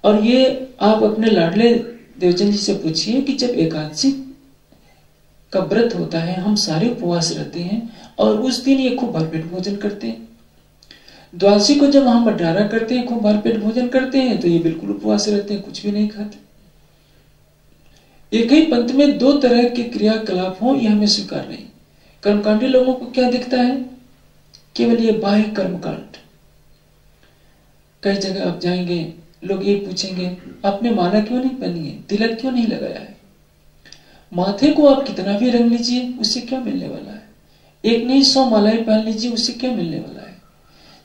और ये आप अपने लाडले देवचंद जी से पूछिए कि जब एकादशी का व्रत होता है, हम सारे उपवास रहते हैं और उस दिन ये खूब भरपेट भोजन करते हैं। द्वादशी को जब हम भंडारा करते हैं, खूब भरपेट भोजन करते हैं, तो ये बिल्कुल उपवास रहते हैं, कुछ भी नहीं खाते। एक ही पंथ में 2 तरह के क्रियाकलाप हो, यह हमें स्वीकार नहीं। कर्मकांडी लोगों को क्या दिखता है? केवल ये बाह्य कर्मकांड। कई जगह आप जाएंगे, लोग ये पूछेंगे आपने माला क्यों नहीं पहनी है, तिलक क्यों नहीं लगाया है? माथे को आप कितना भी रंग लीजिए, उससे क्या मिलने वाला है? एक नहीं 100 मालाएं पहन लीजिए, उससे क्या मिलने वाला है?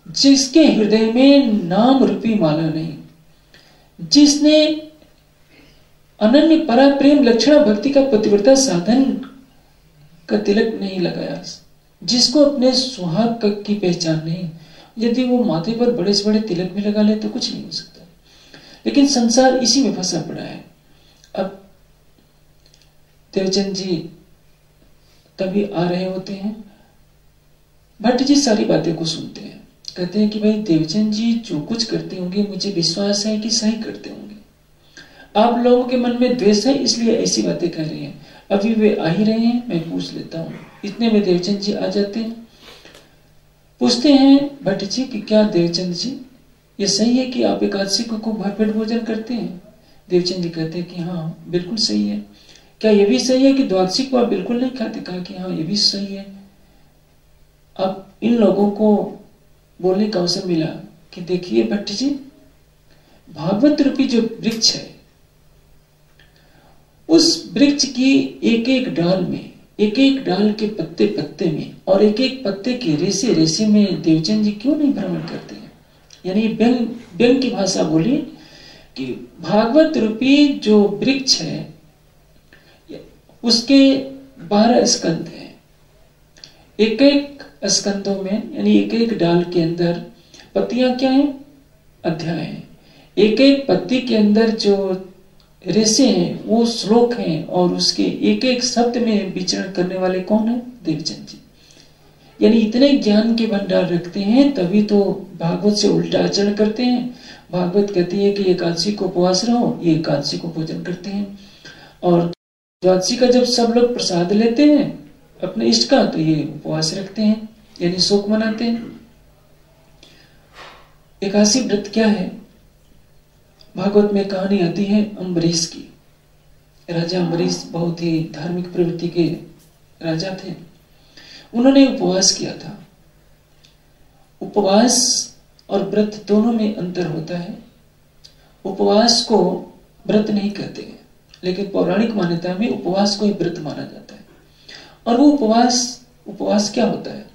जिसके हृदय में नाम रूपी माला नहीं, जिसने अनन्य परा प्रेम लक्षणा भक्ति का पतिव्रता साधन का तिलक नहीं लगाया, जिसको अपने सुहाग की पहचान नहीं, यदि वो माथे पर बड़े से बड़े तिलक भी लगा ले तो कुछ नहीं हो सकता। लेकिन संसार इसी में फंसा पड़ा है। अब देवचंद जी तभी आ रहे होते हैं, भट्ट जी सारी बातें को सुनते हैं, कहते हैं कि भाई देवचंद जी जो कुछ करते होंगे मुझे विश्वास है कि सही करते होंगे। आप लोगों के मन में द्वेष है इसलिए ऐसी बातें कह रहे हैं। अभी वे आ ही रहे हैं, मैं पूछ लेता हूँ। इतने में देवचंद जी आ जाते हैं। पूछते हैं भट्ट जी कि क्या देवचंद जी ये सही है कि आप एकादशी को खूब भरपेट भोजन करते हैं? देवचंद जी कहते हैं कि हाँ बिल्कुल सही है। क्या ये भी सही है कि द्वादशी को आप बिल्कुल नहीं खाते? कहा कि हाँ ये भी सही है। अब इन लोगों को बोलने का अवसर मिला कि देखिए भट्ट जी, भागवत रूपी जो वृक्ष है, उस वृक्ष की एक एक डाल में, एक एक डाल के पत्ते पत्ते में और एक एक पत्ते के रेसे रेसे में देवचंद जी क्यों नहीं भ्रमण करते हैं? यानी व्यंग की भाषा बोली कि भागवत रूपी जो वृक्ष है उसके 12 स्कंद हैं। एक एक स्कंदों में यानी एक एक डाल के अंदर पत्तियां क्या हैं? अध्याय हैं। एक एक पत्ती के अंदर जो रेसे हैं वो श्लोक हैं, और उसके एक एक शब्द में विचरण करने वाले कौन है? देवचंद जी। यानी इतने ज्ञान के भंडार रखते हैं, तभी तो भागवत से उल्टा आचरण करते हैं। भागवत कहती है कि एकादशी को उपवास रहो, ये एकादशी को भोजन करते हैं, और द्वादशी का जब सब लोग प्रसाद लेते हैं अपने इष्ट का, तो ये उपवास रखते हैं, यानी शोक मनाते हैं। एकादशी व्रत क्या है? भागवत में कहानी आती है अम्बरीश की। राजा अम्बरीश बहुत ही धार्मिक प्रवृत्ति के राजा थे। उन्होंने उपवास किया था। उपवास और व्रत दोनों में अंतर होता है। उपवास को व्रत नहीं कहते हैं, लेकिन पौराणिक मान्यता में उपवास को ही व्रत माना जाता है। और वो उपवास क्या होता है?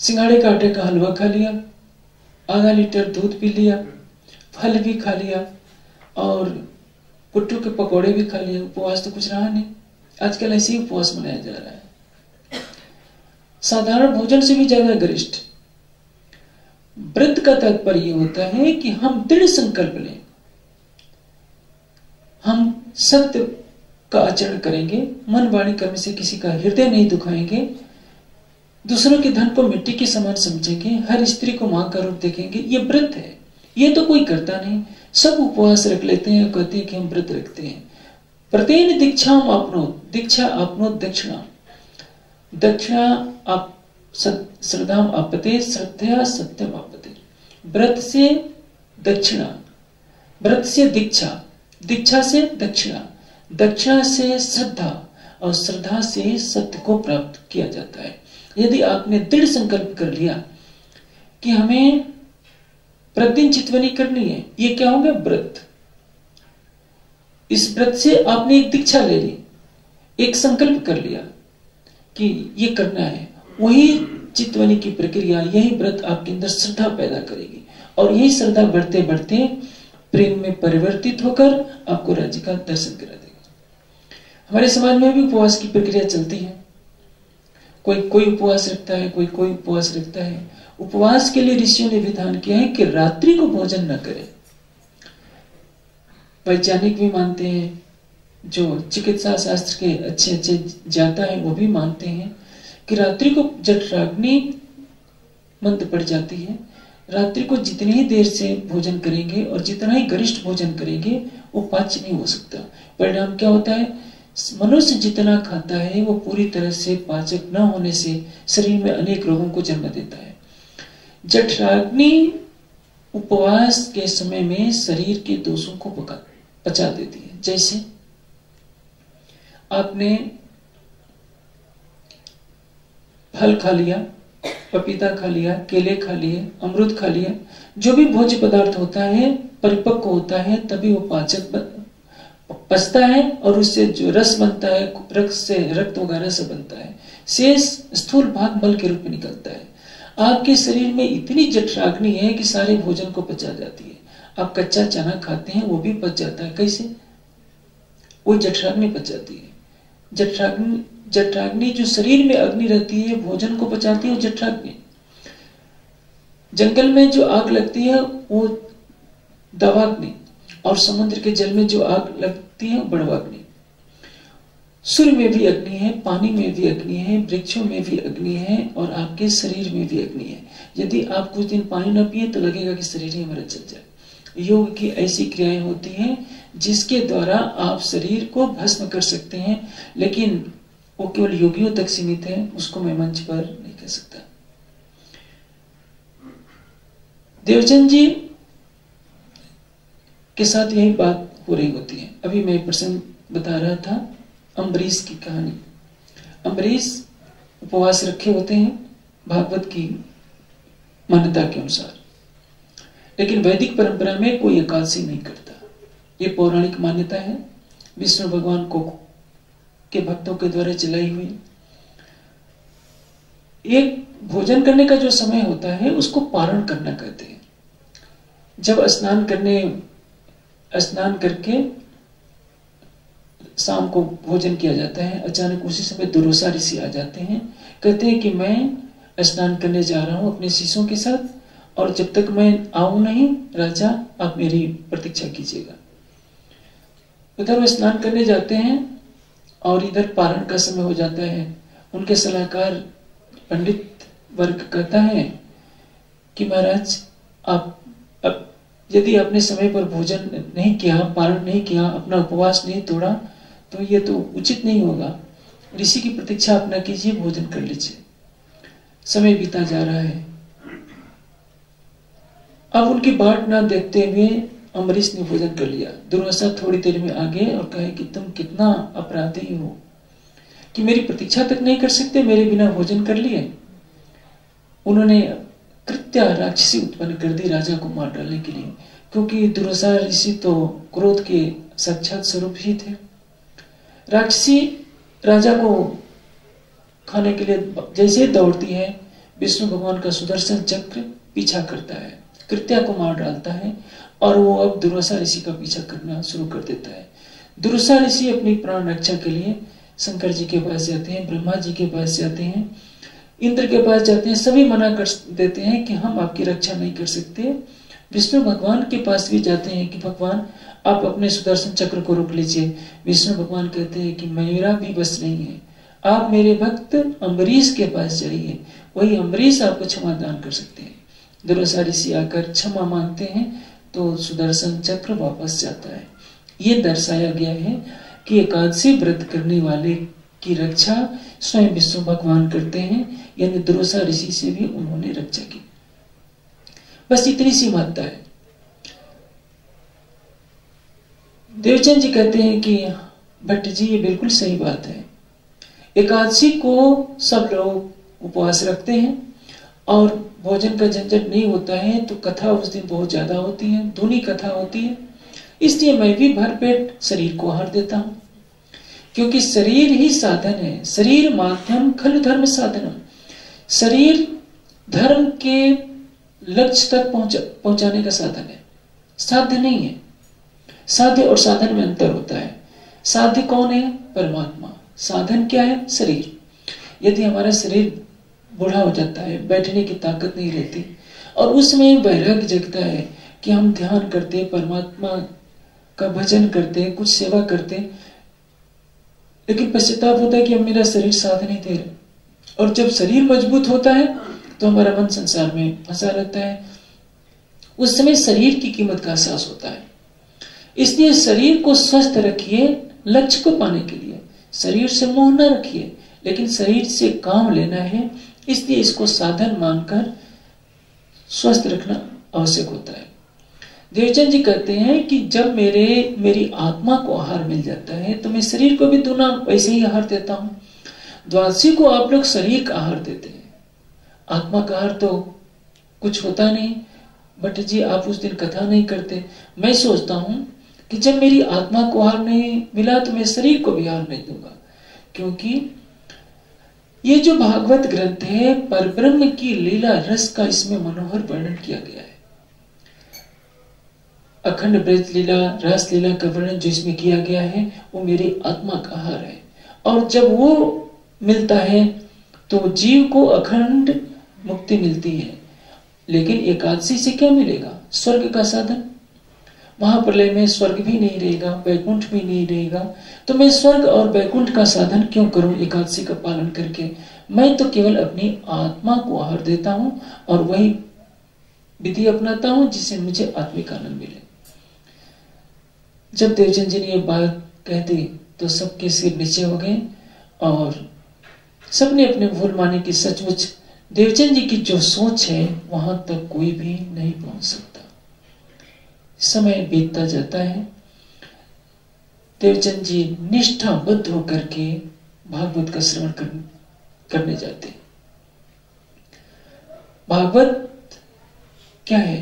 सिंघाड़े का आटे का हलवा खा लिया, आधा लीटर दूध पी लिया, फल भी खा लिया और पुट्टू के पकौड़े भी खा लिए। उपवास तो कुछ रहा नहीं। आजकल ऐसे ही उपवास मनाया जा रहा है, साधारण भोजन से भी ज्यादा गरिष्ठ। व्रत का तात्पर्य यह होता है कि हम दृढ़ संकल्प लें, हम सत्य का आचरण करेंगे, मन वाणी कर्म से किसी का हृदय नहीं दुखाएंगे, दूसरों के धन को मिट्टी के समान समझेंगे, हर स्त्री को मां का रूप देखेंगे। ये व्रत है। ये तो कोई करता नहीं। सब उपवास रख लेते हैं, कहते हैं कि हम व्रत रखते हैं। प्रत्येन दीक्षाम आपनोत, दीक्षा आपनोत दक्षिणा, दक्षिणा आप श्रद्धाम आपते, श्रद्धया सत्यम आपते। व्रत से दक्षिणा, व्रत से दीक्षा, दीक्षा से दक्षिणा, दक्षिणा से श्रद्धा और श्रद्धा से सत्य को प्राप्त किया जाता है। यदि आपने दृढ़ संकल्प कर लिया कि हमें प्रतिदिन चितवनी करनी है, ये क्या होगा? व्रत। इस व्रत से आपने एक दीक्षा ले ली, एक संकल्प कर लिया कि ये करना है। वही चितवनी की प्रक्रिया, यही व्रत आपके अंदर श्रद्धा पैदा करेगी और यही श्रद्धा बढ़ते बढ़ते प्रेम में परिवर्तित होकर आपको राज्य का दर्शन करा देगा। हमारे समाज में भी उपवास की प्रक्रिया चलती है। कोई उपवास रखता है, कोई उपवास रखता है। उपवास के लिए ऋषियों ने विधान किया है कि रात्रि को भोजन न करें। वैज्ञानिक भी मानते हैं, जो चिकित्सा शास्त्र के अच्छे ज्ञाता है वो भी मानते हैं कि रात्रि को जठराग्नि मंद पड़ जाती है। रात्रि को जितनी ही देर से भोजन करेंगे और जितना ही गरिष्ठ भोजन करेंगे वो पाच्य नहीं हो सकता। परिणाम क्या होता है? मनुष्य जितना खाता है वो पूरी तरह से पाचक न होने से शरीर में अनेक रोगों को जन्म देता है। जठराग्नि उपवास के समय में शरीर के दोषों को पचा देती है। जैसे आपने फल खा लिया, पपीता खा लिया, केले खा लिए, अमरूद खा लिया, जो भी भोज्य पदार्थ होता है परिपक्व होता है तभी वो पाचक पचता है और उससे जो रस बनता है, रक्त वगैरह से बनता है। शेष स्थूल भाग मल के रूप में निकलता है। आपके शरीर में इतनी जठराग्नि है कि सारे भोजन को पचा जाती है। आप कच्चा चना खाते हैं वो भी पच जाता है। कैसे? वो जठराग्नि पच जाती है। जठराग्नि जो शरीर में अग्नि रहती है भोजन को पचाती है, वो जठराग्नि। जंगल में जो आग लगती है वो दवाग्नि, और समुद्र के जल में जो आग लगती है बड़वाग्नि। सूर्य में भी अग्नि है, पानी में भी अग्नि है, वृक्षों में भी अग्नि है और आपके शरीर में भी अग्नि है। यदि आप कुछ दिन पानी न पिए तो लगेगा कि शरीर ही हमारा जल जाए। योग की ऐसी क्रियाएं होती हैं जिसके द्वारा आप शरीर को भस्म कर सकते हैं, लेकिन वो केवल योगियों तक सीमित है, उसको मैं मंच पर नहीं कह सकता। देवचंद जी के साथ यही बात हो रही होती है। अभी मैं प्रसंग बता रहा था अम्बरीश की कहानी। अम्बरीश उपवास रखे होते हैं भागवत की मान्यता के अनुसार, लेकिन वैदिक परंपरा में कोई एकादशी नहीं करता। ये पौराणिक मान्यता है, विष्णु भगवान को के भक्तों के द्वारा चलाई हुई। एक भोजन करने का जो समय होता है उसको पारण करना कहते हैं। जब स्नान करके शाम को भोजन किया जाता है, अचानक उसी समय दुर्वासा ऋषि आ जाते हैं, कहते हैं कि मैं स्नान करने जा रहा हूं अपने शिष्यों के साथ, और जब तक मैं आऊं नहीं राजा आप मेरी प्रतीक्षा कीजिएगा। उधर वो स्नान करने जाते हैं और इधर पारण का समय हो जाता है। उनके सलाहकार पंडित वर्ग कहता है कि महाराज आप अब यदि आपने समय पर भोजन नहीं किया, पालन नहीं किया, अपना उपवास नहीं तोड़ा, तो ये तो उचित नहीं होगा। ऋषि की प्रतीक्षा आप न कीजिए, भोजन कर लीजिए। समय बीता जा रहा है। अब उनकी बाट न देखते हुए अम्बरीश ने भोजन कर लिया। दुर्वासा थोड़ी देर में आ गए और कहे कि तुम कितना अपराधी हो कि मेरी प्रतीक्षा तक नहीं कर सकते, मेरे बिना भोजन कर लिए। उन्होंने कृत्या राक्षसी उत्पन्न कर दी राजा को मार डालने के लिए, क्योंकि दुर्वासा ऋषि तो क्रोध के साक्षात स्वरूप ही थे। राक्षसी राजा को खाने के लिए जैसे दौड़ती है, विष्णु भगवान का सुदर्शन चक्र पीछा करता है, कृत्या को मार डालता है और वो अब दुर्वासा ऋषि का पीछा करना शुरू कर देता है। दुर्वासा ऋषि अपनी प्राण रक्षा के लिए शंकर जी के पास जाते हैं, ब्रह्मा जी के पास जाते हैं, इंद्र के पास जाते हैं। सभी मना कर देते हैं कि हम आपकी रक्षा नहीं कर सकते। विष्णु भगवान के पास भी जाते हैं कि भगवान आप अपने सुदर्शन चक्र को रोक लीजिए। विष्णु भगवान कहते हैं कि मेरा भी बस नहीं है, आप मेरे भक्त अम्बरीश के पास जाइए, वही अम्बरीश आपको क्षमा दान कर सकते हैं। दुर्वासा ऋषि आकर क्षमा मांगते हैं तो सुदर्शन चक्र वापस जाता है। ये दर्शाया गया है कि एकादशी व्रत करने वाले की रक्षा स्वयं विष्णु भगवान करते हैं, यानी दुर्वासा ऋषि से भी उन्होंने रक्षा की। बस इतनी सी महत्ता है। देवचंद जी कहते हैं कि भट्ट जी ये बिल्कुल सही बात है। एकादशी को सब लोग उपवास रखते हैं और भोजन का झंझट नहीं होता है, तो कथा उस दिन बहुत ज्यादा होती है, धुनी कथा होती है। इसलिए मैं भी भरपेट शरीर को आहार देता हूं, क्योंकि शरीर ही साधन है। शरीर माध्यम खलु धर्म साधन। शरीर धर्म के लक्ष्य तक पहुंचाने का साधन है, साध्य नहीं है। साध्य और साधन में अंतर होता है। साध्य कौन है? परमात्मा। साधन क्या है? शरीर। यदि हमारा शरीर बूढ़ा हो जाता है, बैठने की ताकत नहीं रहती, और उसमें वैराग्य जगता है कि हम ध्यान करते, परमात्मा का भजन करते, कुछ सेवा करते, लेकिन पश्चाताप होता है कि अब मेरा शरीर साथ नहीं दे रहा। और जब शरीर मजबूत होता है तो हमारा मन संसार में फंसा रहता है। उस समय शरीर की कीमत का एहसास होता है। इसलिए शरीर को स्वस्थ रखिए लक्ष्य को पाने के लिए। शरीर से मोह न रखिए, लेकिन शरीर से काम लेना है, इसलिए इसको साधन मानकर स्वस्थ रखना आवश्यक होता है। देवचंद जी कहते हैं कि जब मेरी आत्मा को आहार मिल जाता है तो मैं शरीर को भी दूना वैसे ही आहार देता हूं। द्वादशी को आप लोग शरीर का आहार देते हैं, आत्मा का आहार तो कुछ होता नहीं। बट जी आप उस दिन कथा नहीं करते। मैं सोचता हूं कि जब मेरी आत्मा को आहार नहीं मिला तो मैं शरीर को भी आहार नहीं दूंगा, क्योंकि ये जो भागवत ग्रंथ है परब्रह्म की लीला रस का इसमें मनोहर वर्णन किया गया है। अखंड ब्रज लीला, रस लीला का वर्णन जो इसमें किया गया है वो मेरी आत्मा का आहार है। और जब वो मिलता है तो जीव को अखंड मुक्ति मिलती है। लेकिन एकादशी से क्या मिलेगा? स्वर्ग का साधन। महाप्रलय में स्वर्ग भी नहीं रहेगा, वैकुंठ भी नहीं रहेगा, तो मैं स्वर्ग और वैकुंठ का साधन क्यों करूं एकादशी का पालन करके? मैं तो केवल अपनी आत्मा को आहार देता हूं और वही विधि अपनाता हूं जिससे मुझे आत्मिक आनंद मिले। जब देवचंद जी ने ये बात कह दी तो सबके सिर नीचे हो गए और सबने अपने भूल माने कि सचमुच देवचंद जी की जो सोच है वहां तक कोई भी नहीं पहुंच सकता। समय बीतता जाता है। देवचंद जी निष्ठाबद्ध होकर के भागवत का श्रवण करने जाते। भागवत क्या है?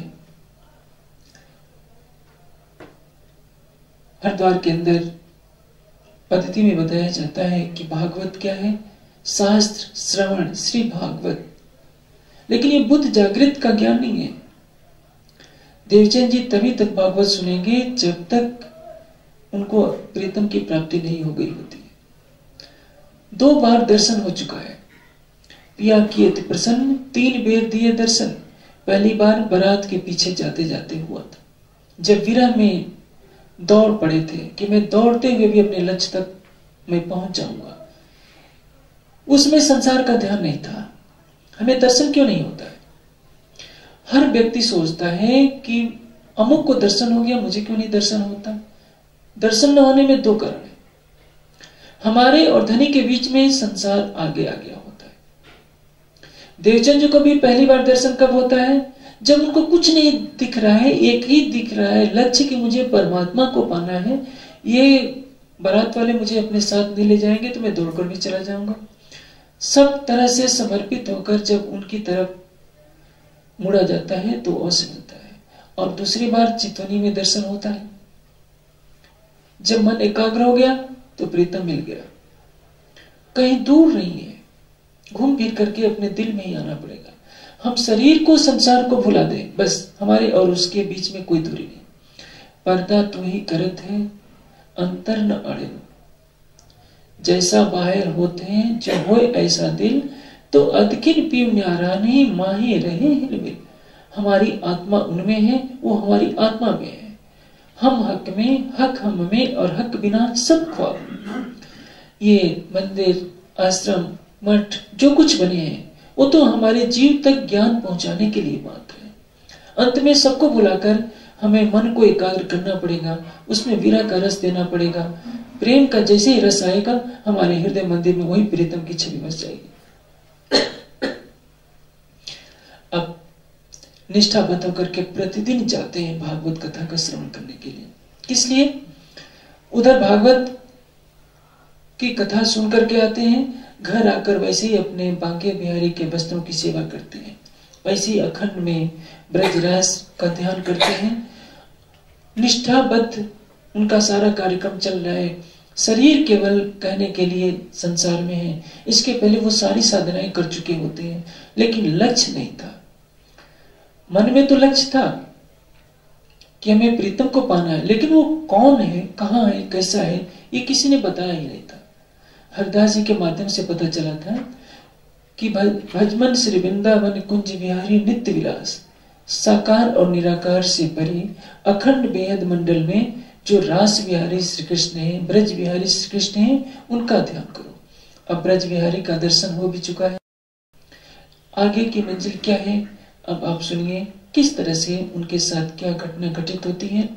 हरिद्वार के अंदर पद्धति में बताया जाता है कि भागवत क्या है? शास्त्र श्रवण श्री भागवत। लेकिन ये बुद्ध जागृत का ज्ञान नहीं है। देवचंद जी तभी तक भागवत सुनेंगे जब तक उनको प्रीतम की प्राप्ति नहीं हो गई होती है। 2 बार दर्शन हो चुका है। पिया किए थे प्रसन्न, 3 बेर दिए दर्शन। पहली बार बारात के पीछे जाते जाते हुआ था, जब विरह में दौड़ पड़े थे कि मैं दौड़ते हुए भी अपने लक्ष्य तक मैं पहुंच जाऊंगा। उसमें संसार का ध्यान नहीं था। हमें दर्शन क्यों नहीं होता है? हर व्यक्ति सोचता है कि अमुक को दर्शन हो गया, मुझे क्यों नहीं दर्शन होता? दर्शन न होने में दो कारण है। हमारे और धनी के बीच में संसार आगे आ गया होता है। देवचंद को भी पहली बार दर्शन कब होता है? जब उनको कुछ नहीं दिख रहा है, एक ही दिख रहा है लक्ष्य कि मुझे परमात्मा को पाना है। ये बारात वाले मुझे अपने साथ नहीं ले जाएंगे तो मैं दौड़कर भी चला जाऊंगा। सब तरह से समर्पित होकर जब उनकी तरफ मुड़ा जाता है तो अवश्य मिलता है। और दूसरी बार चितवनी में दर्शन होता है। जब मन एकाग्र हो गया तो प्रीतम मिल गया। कहीं दूर नहीं है, घूम फिर करके अपने दिल में ही आना पड़ेगा। हम शरीर को, संसार को भुला दे, बस हमारे और उसके बीच में कोई दूरी नहीं। पर्दा तू ही करत है, अंतर न अड़े। जैसा बाहर होते हैं जो होए ऐसा दिल, तो अदकिन पीव न्यारा नहीं माहे रहे हिलमिल। हमारी आत्मा उनमें है, वो हमारी आत्मा में है। हम हक में, हक हम में, और हक बिना सब ख्वाब। ये मंदिर, आश्रम, मठ जो कुछ बने हैं वो तो हमारे जीव तक ज्ञान पहुंचाने के लिए मात्र है। अंत में सबको बुलाकर हमें मन को एकाग्र करना पड़ेगा, उसमें विरह का रस देना पड़ेगा। प्रेम का जैसे ही रस आएगा हमारे हृदय मंदिर में वही प्रीतम की छवि बस जाएगी। अब निष्ठाबद्ध होकर के प्रतिदिन जाते हैं भागवत कथा का श्रवण करने के लिए। किस लिए? उधर भागवत की कथा सुन करके आते हैं, घर आकर वैसे ही अपने बांके बिहारी के वस्त्रों की सेवा करते हैं, वैसे ही अखंड में ब्रजरास का ध्यान करते हैं। निष्ठाबद्ध उनका सारा कार्यक्रम चल रहा है। शरीर केवल कहने के लिए संसार में है, इसके पहले वो सारी साधनाएं कर चुके होते हैं, लेकिन लक्ष्य नहीं था। मन में तो लक्ष्य था कि हमें प्रीतम को पाना है, लेकिन वो कौन है, कहाँ है, कैसा है, ये किसी ने बताया ही नहीं था। हरदास जी के माध्यम से पता चला था कि भजमन श्री वृंदावन कुंज बिहारी नित्य विलास, साकार और निराकार से परे अखंड बेहद मंडल में जो रास बिहारी श्री कृष्ण है, ब्रज बिहारी श्री कृष्ण है, उनका ध्यान करो। अब ब्रज बिहारी का दर्शन हो भी चुका है। आगे की मंजिल क्या है, अब आप सुनिए किस तरह से उनके साथ क्या घटना घटित होती है।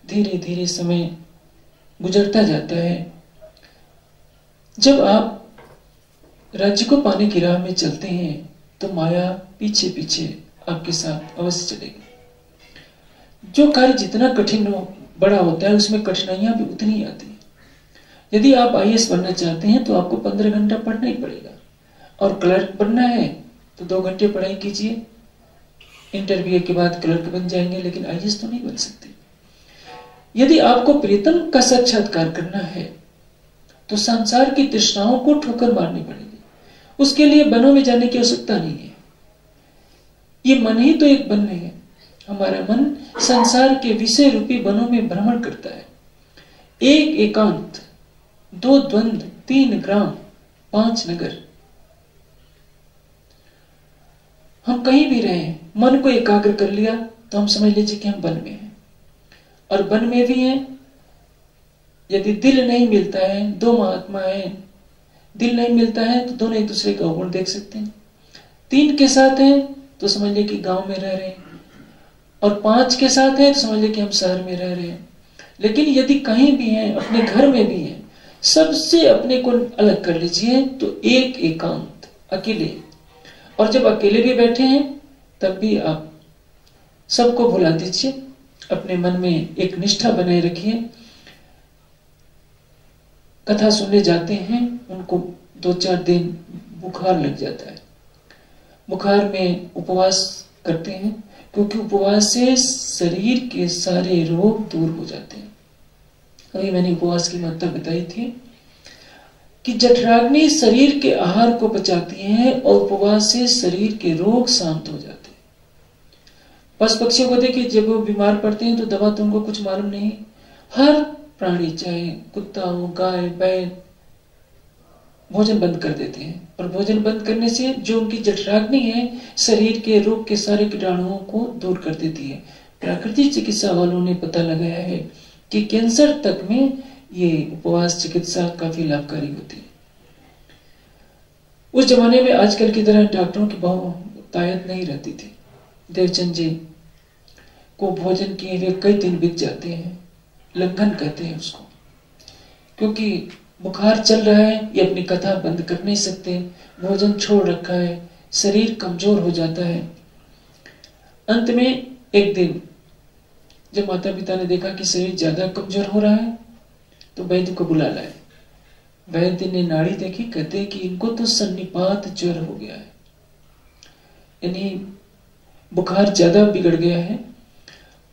धीरे धीरे समय गुजरता जाता है। जब आप राज्य को पाने की राह में चलते हैं तो माया पीछे पीछे आपके साथ अवश्य चलेगी। जो कार्य जितना कठिन बड़ा होता है उसमें कठिनाइयां भी उतनी आती है। यदि आप IAS बनना चाहते हैं तो आपको 15 घंटा पढ़ना ही पड़ेगा, और क्लर्क बनना है तो 2 घंटे पढ़ाई कीजिए, इंटरव्यू के बाद क्लर्क बन जाएंगे, लेकिन IAS तो नहीं बन सकते। यदि आपको प्रीतम का साक्षात्कार करना है तो संसार की तृष्णाओं को ठोकर मारनी पड़ेगी। उसके लिए वनों में जाने की आवश्यकता नहीं है। ये मन ही तो एक वन है। हमारा मन संसार के विषय रूपी वनों में भ्रमण करता है। 1 एकांत, 2 द्वंद्व, 3 ग्राम, 5 नगर। हम कहीं भी रहे, मन को एकाग्र कर लिया तो हम समझ लीजिए कि हम वन में हैं, और वन में भी हैं। यदि दिल नहीं मिलता है, 2 महात्मा है, दिल नहीं मिलता है तो दोनों एक दूसरे का गुण देख सकते हैं। 3 के साथ हैं तो समझ लिया कि गांव में रह रहे हैं, और 5 के साथ हैं तो समझ लिया कि हम शहर में रह रहे हैं। लेकिन यदि कहीं भी हैं, अपने घर में भी हैं, सबसे अपने को अलग कर लीजिए तो 1 एकांत, अकेले। और जब अकेले भी बैठे हैं तब भी आप सबको भुला दीजिए, अपने मन में एक निष्ठा बनाए रखिए। कथा सुनने जाते हैं, उनको 2-4 दिन बुखार लग जाता है। बुखार में उपवास करते हैं, क्योंकि उपवास से शरीर के सारे रोग दूर हो जाते हैं। अभी मैंने उपवास की महत्ता बताई थी कि जठराग्नि शरीर के आहार को पचाती है, और उपवास से शरीर के रोग शांत हो जाते हैं। पशु पक्षियों को देखिए, जब वो बीमार पड़ते हैं तो दवा तो उनको कुछ मालूम नहीं। हर प्राणी, चाहे कुत्ता हो, गाय, बैल, भोजन बंद कर देते हैं, और भोजन बंद करने से जो उनकी जठराग्नि है शरीर के रोग के सारे कीटाणुओं को दूर कर देती है। प्राकृतिक चिकित्सा वालों ने पता लगाया है कि कैंसर तक में ये उपवास चिकित्सा काफी लाभकारी होती है। उस जमाने में आजकल की तरह डॉक्टरों की बहुतायत नहीं रहती थी। देवचंद जी को भोजन किए हुए कई दिन बीत जाते हैं, लंघन कहते हैं उसको, क्योंकि बुखार चल रहा है, ये अपनी कथा बंद कर नहीं सकते, भोजन छोड़ रखा है, शरीर कमजोर हो जाता है। अंत में एक दिन जब माता पिता ने देखा कि शरीर ज्यादा कमजोर हो रहा है तो वैद्य को बुला लाए। वैद्य ने नाड़ी देखी, कहते हैं कि इनको तो सन्निपात ज्वर हो गया है, यानी बुखार ज्यादा बिगड़ गया है।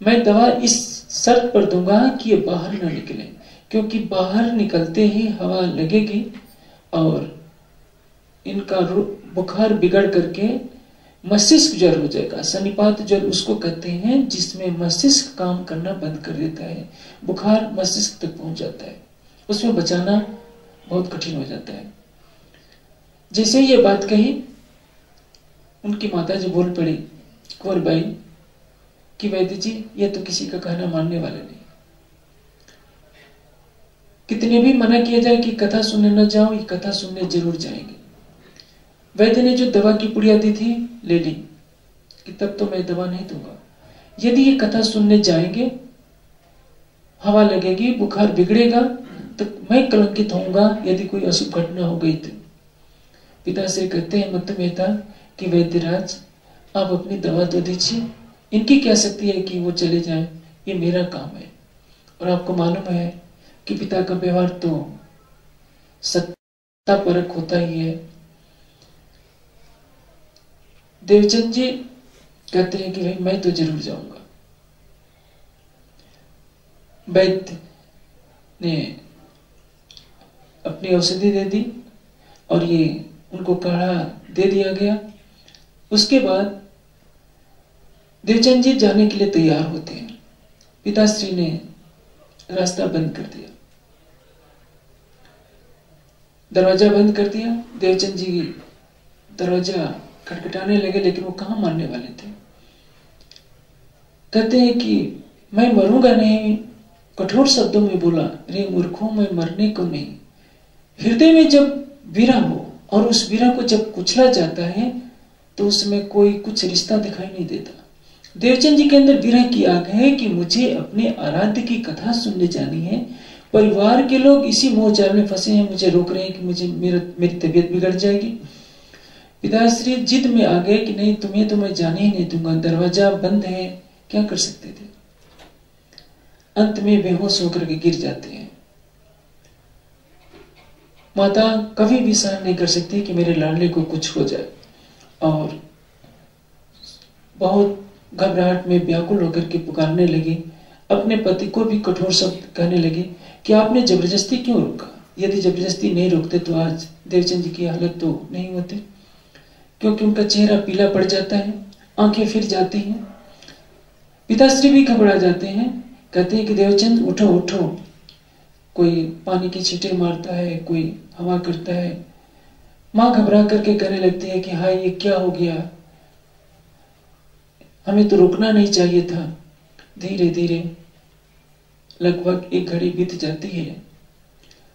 मैं दवा इस शर्त पर दूंगा कि ये बाहर ना निकले, क्योंकि बाहर निकलते ही हवा लगेगी और इनका बुखार बिगड़ करके मस्तिष्क ज्वर हो जाएगा। सन्निपात ज्वर उसको कहते हैं जिसमें मस्तिष्क काम करना बंद कर देता है, बुखार मस्तिष्क तक पहुंच जाता है, उसमें बचाना बहुत कठिन हो जाता है। जैसे ये बात कही, उनकी माता जी बोल पड़ी कुंवर बाई कि वैद्य जी ये तो किसी का कहना मानने वाले नहीं, कितने भी मना किया जाए कि कथा सुनने न जाओ, ये कथा सुनने जरूर जाएंगे। वैद्य ने जो दवा की पुड़िया दी थी ले ली कि तब तो मैं दवा नहीं दूंगा, यदि ये कथा सुनने जाएंगे, हवा लगेगी, बुखार बिगड़ेगा तो मैं कलंकित होऊंगा यदि कोई अशुभ घटना हो गई तो। पिता से कहते हैं मत मेहता कि वैद्यराज आप अपनी दवा दे दीजिए, इनकी क्या शक्ति है कि वो चले जाएं, ये मेरा काम है। और आपको मालूम है कि पिता का व्यवहार तो सत्ता परक होता ही है। देवचंद जी कहते हैं कि भाई मैं तो जरूर जाऊंगा। वैद्य ने अपनी औषधि दे दी और ये उनको काढ़ा दे दिया गया। उसके बाद देवचंद जी जाने के लिए तैयार होते हैं। पिताश्री ने रास्ता बंद कर दिया, दरवाजा बंद कर दिया। देवचंद जी दरवाजा खटखटाने लगे, लेकिन वो कहां मानने वाले थे। कहते हैं कि मैं मरूंगा नहीं, कठोर शब्दों में बोला, रे मूर्खों मैं मरने को नहीं। हृदय में जब वीरा हो और उस वीरा को जब कुचला जाता है तो उसमें कोई कुछ रिश्ता दिखाई नहीं देता। देवचंद जी के अंदर विरह की आग है कि मुझे अपने आराध्य की कथा सुनने जानी है, परिवार के लोग इसी मोह जाल में फंसे हैं, मुझे रोक रहे हैं कि मुझे मेरी तबीयत बिगड़ जाएगी। पिताश्री जिद में आ गए कि नहीं, तुम्हें तो मैं जाने ही नहीं दूंगा, दरवाजा बंद है, क्या कर सकते थे। अंत में बेहोश होकर के गिर जाते हैं। माता कभी भी सहन नहीं कर सकती कि मेरे लाडले को कुछ हो जाए, और बहुत घबराहट में व्याकुल होकर के पुकारने लगी। अपने पति को भी कठोर शब्द कहने लगी कि आपने जबरदस्ती क्यों रोका, यदि जबरदस्ती नहीं रोकते तो आज देवचंद जी की हालत तो नहीं होती, क्योंकि उनका चेहरा पीला पड़ जाता है, आंखें फिर जाती हैं। पिताश्री भी घबरा जाते हैं, कहते हैं कि देवचंद उठो उठो। कोई पानी की छींटे मारता है, कोई हवा करता है। माँ घबरा करके कहने लगती है कि हाय ये क्या हो गया, हमें तो रुकना नहीं चाहिए था। धीरे धीरे लगभग एक घड़ी बीत जाती है।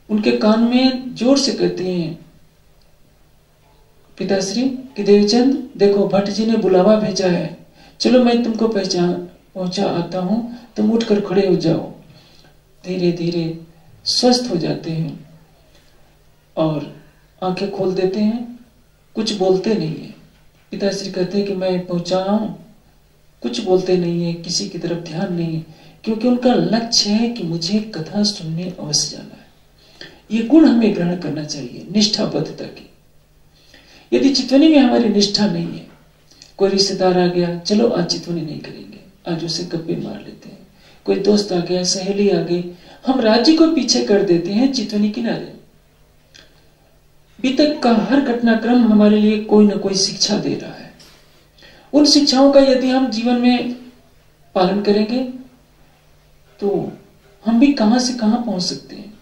उनके कान में जोर से कहते हैं पिताश्री कि देवचंद देखो भट्ट जी ने बुलावा भेजा है, चलो मैं तुमको पहुंचा आता हूं, तुम उठकर खड़े हो जाओ। धीरे धीरे स्वस्थ हो जाते हैं और आंखें खोल देते हैं, कुछ बोलते नहीं है। पिताश्री कहते हैं कि मैं पहुंचा हूं, कुछ बोलते नहीं है, किसी की तरफ ध्यान नहीं है, क्योंकि उनका लक्ष्य है कि मुझे कथा सुनने अवश्य जाना है। ये गुण हमें ग्रहण करना चाहिए, निष्ठाबद्धता की। यदि चितवनी में हमारी निष्ठा नहीं है, कोई रिश्तेदार आ गया, चलो आज चितवनी नहीं करेंगे, आज उसे गप्पे मार लेते हैं। कोई दोस्त आ गया, सहेली आ गई, हम राज्य को पीछे कर देते हैं चितवनी किनारे। बीतक का हर घटनाक्रम हमारे लिए कोई ना कोई शिक्षा दे रहा है। उन शिक्षाओं का यदि हम जीवन में पालन करेंगे तो हम भी कहां से कहां पहुंच सकते हैं।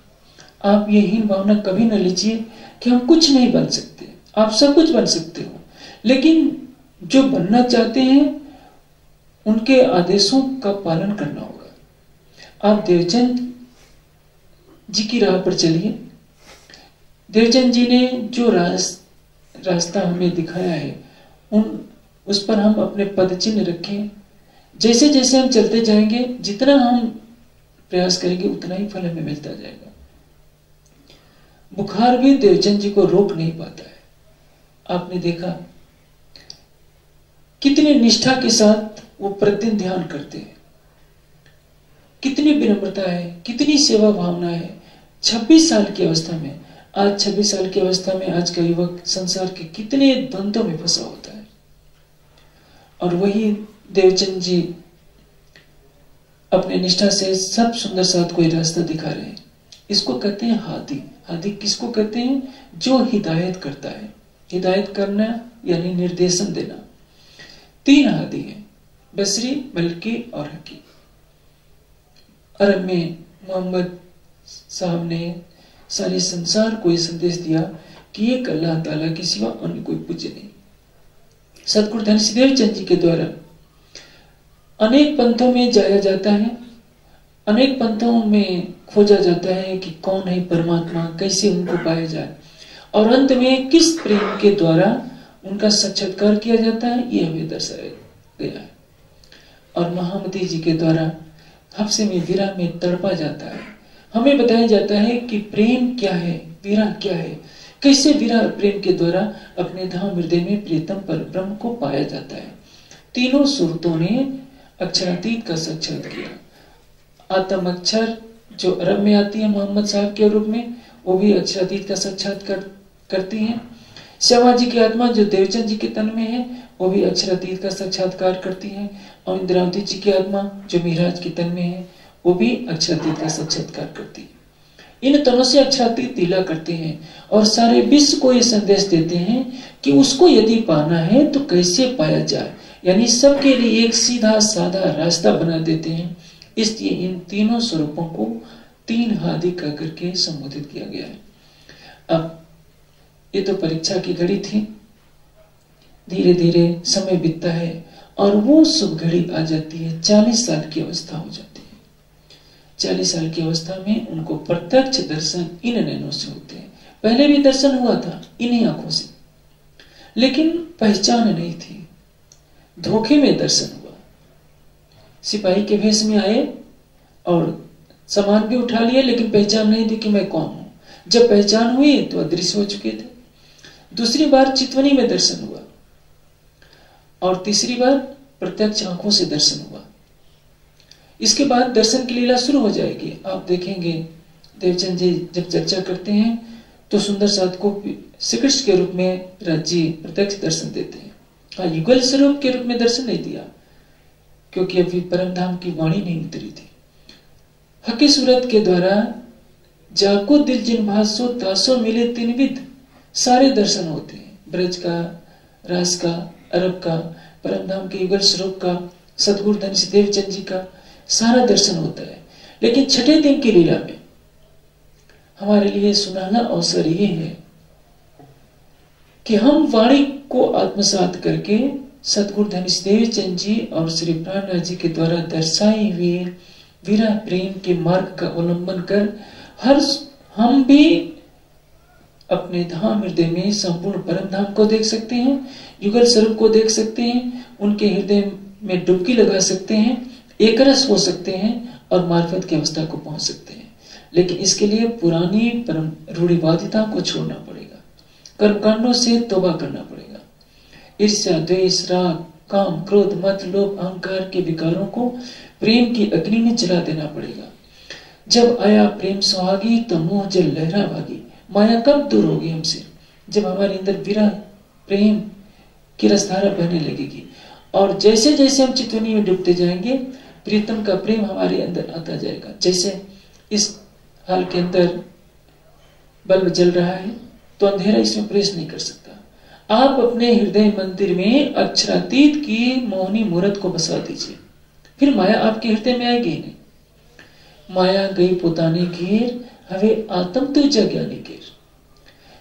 आप ये हीन भावना कभी न लीजिए कि हम कुछ नहीं बन सकते, आप सब कुछ बन सकते हो, लेकिन जो बनना चाहते हैं उनके आदेशों का पालन करना होगा। आप देवचंद जी की राह पर चलिए। देवचंद जी ने जो रास्ता हमें दिखाया है उस पर हम अपने पद चिन्ह रखें। जैसे जैसे हम चलते जाएंगे, जितना हम प्रयास करेंगे उतना ही फल हमें मिलता जाएगा। बुखार भी देवचंद जी को रोक नहीं पाता है। आपने देखा कितनी निष्ठा के साथ वो प्रतिदिन ध्यान करते हैं, कितनी विनम्रता है, कितनी सेवा भावना है। 26 साल की अवस्था में, आज 26 साल की अवस्था में आज का युवक संसार के कितने द्वंद्वों में फंसा होता है, और वही देवचंद जी अपने निष्ठा से सब सुंदर साथ कोई रास्ता दिखा रहे हैं। इसको कहते हैं हादी। हादी किसको कहते हैं? जो हिदायत करता है। हिदायत करना यानी निर्देशन देना। 3 हादी हैं, बसरी, मलकी और हकी। अरब में मोहम्मद साहब ने सारे संसार को यह संदेश दिया कि एक अल्लाह ताला के सिवा अन्य कोई पूज्य नहीं। सतगुरु धन श्री देवचंद जी के द्वारा अनेक पंथों में जाया जाता है, अनेक पंथों में खोजा जाता है कि कौन है परमात्मा, कैसे उनको पाया जाए, और अंत में किस प्रेम के द्वारा उनका साक्षात्कार किया जाता है, ये हमें दर्शाया गया है। और महामती जी के द्वारा हफ्से में विरह में तड़पा जाता है। हमें बताया जाता है कि प्रेम क्या है, विरह क्या है, कैसे विरह प्रेम के द्वारा अपने धाम हृदय में प्रीतम पर ब्रह्म को पाया जाता है। तीनों सूरतों ने अक्षरातीत का साक्षात किया। आत्म अक्षर जो अरब में आती है मोहम्मद साहब के रूप में, वो भी अक्षरातीत का साक्षात्कार करती हैं। श्यामा जी की आत्मा जो देवचंद जी के तन में है, वो भी अक्षरातीत का साक्षात्कार करती है। और इंद्रावती जी की आत्मा जो मिहराज के तन में है, वो भी अक्षरातीत का साक्षात्कार करती है। इन तनों से अक्षरातीत लीला करते हैं और सारे विश्व को ये संदेश देते हैं कि उसको यदि पाना है तो कैसे पाया जाए, यानी सबके लिए एक सीधा साधा रास्ता बना देते हैं। इसलिए इन तीनों स्वरूपों को 3 हादी कह करके संबोधित किया गया है। अब ये तो परीक्षा की घड़ी थी, धीरे धीरे समय बीतता है और वो शुभ घड़ी आ जाती है। 40 साल की अवस्था हो जाती है। 40 साल की अवस्था में उनको प्रत्यक्ष दर्शन इन नैनों से होते हैं। पहले भी दर्शन हुआ था इन्हीं आंखों से, लेकिन पहचान नहीं थी, धोखे में दर्शन हुआ। सिपाही के भेष में आए और सामान भी उठा लिया, लेकिन पहचान नहीं थी कि मैं कौन हूं। जब पहचान हुई तो अदृश्य हो चुके थे। दूसरी बार चितवनी में दर्शन हुआ और तीसरी बार प्रत्यक्ष आंखों से दर्शन हुआ। इसके बाद दर्शन की लीला शुरू हो जाएगी। आप देखेंगे देवचंद जी जब चर्चा करते हैं तो सुंदर साथ को श्री कृष्ण के रूप में राज्य प्रत्यक्ष दर्शन देते हैं। हाँ, युगल स्वरूप के रूप में दर्शन नहीं दिया क्योंकि अभी परम धाम की वाणी नहीं उतरी थी। हकी सूरत के द्वारा जाको दिल जिन भासो तासो मिले 3 विध, सारे दर्शन होते हैं। ब्रज का, रास का, अरब का, परम धाम के युगल स्वरूप का, सतगुरु धन श्री देवचंद जी का सारा दर्शन होता है। लेकिन छठे दिन की लीला में हमारे लिए सुनहरा अवसर ये है कि हम वाणी को आत्मसात करके सतगुरु धन श्री देवचंद जी और श्री प्राणनाथ जी के द्वारा दर्शाए हुए विरह प्रेम के मार्ग का अवलंबन कर हम भी अपने धाम हृदय में संपूर्ण परम धाम को देख सकते हैं, युगल स्वरूप को देख सकते हैं, उनके हृदय में डुबकी लगा सकते हैं, एकरस हो सकते हैं और मार्फत की अवस्था को पहुंच सकते हैं। लेकिन इसके लिए पुरानी परम रूढ़िवादिता को छोड़ना पड़ेगा, कर्मकांडों से तौबा करना पड़ेगा। ईर्ष्या, द्वेष, राग, काम, क्रोध, मत, लोभ, अहंकार के विकारों को प्रेम की अग्नि में जला देना पड़ेगा। जब आया प्रेम सुहागी तो मोह जल लहरा भागी। माया कब दूर होगी हमसे? जब हमारे अंदर विरह प्रेम की रसधारा बहने लगेगी। और जैसे जैसे हम चितवनी में डूबते जाएंगे, प्रीतम का प्रेम हमारे अंदर आता जाएगा। जैसे इस हाल के अंदर बल्ब जल रहा है तो अंधेरा इसमें प्रवेश नहीं कर सकता। आप अपने हृदय मंदिर में अक्षरातीत की मोहनी मूर्त को बसा दीजिए, फिर माया आपके हृदय में आएगी नहीं। माया गई पोताने घेर, हवे आत्म तुझा ज्ञानी घेर।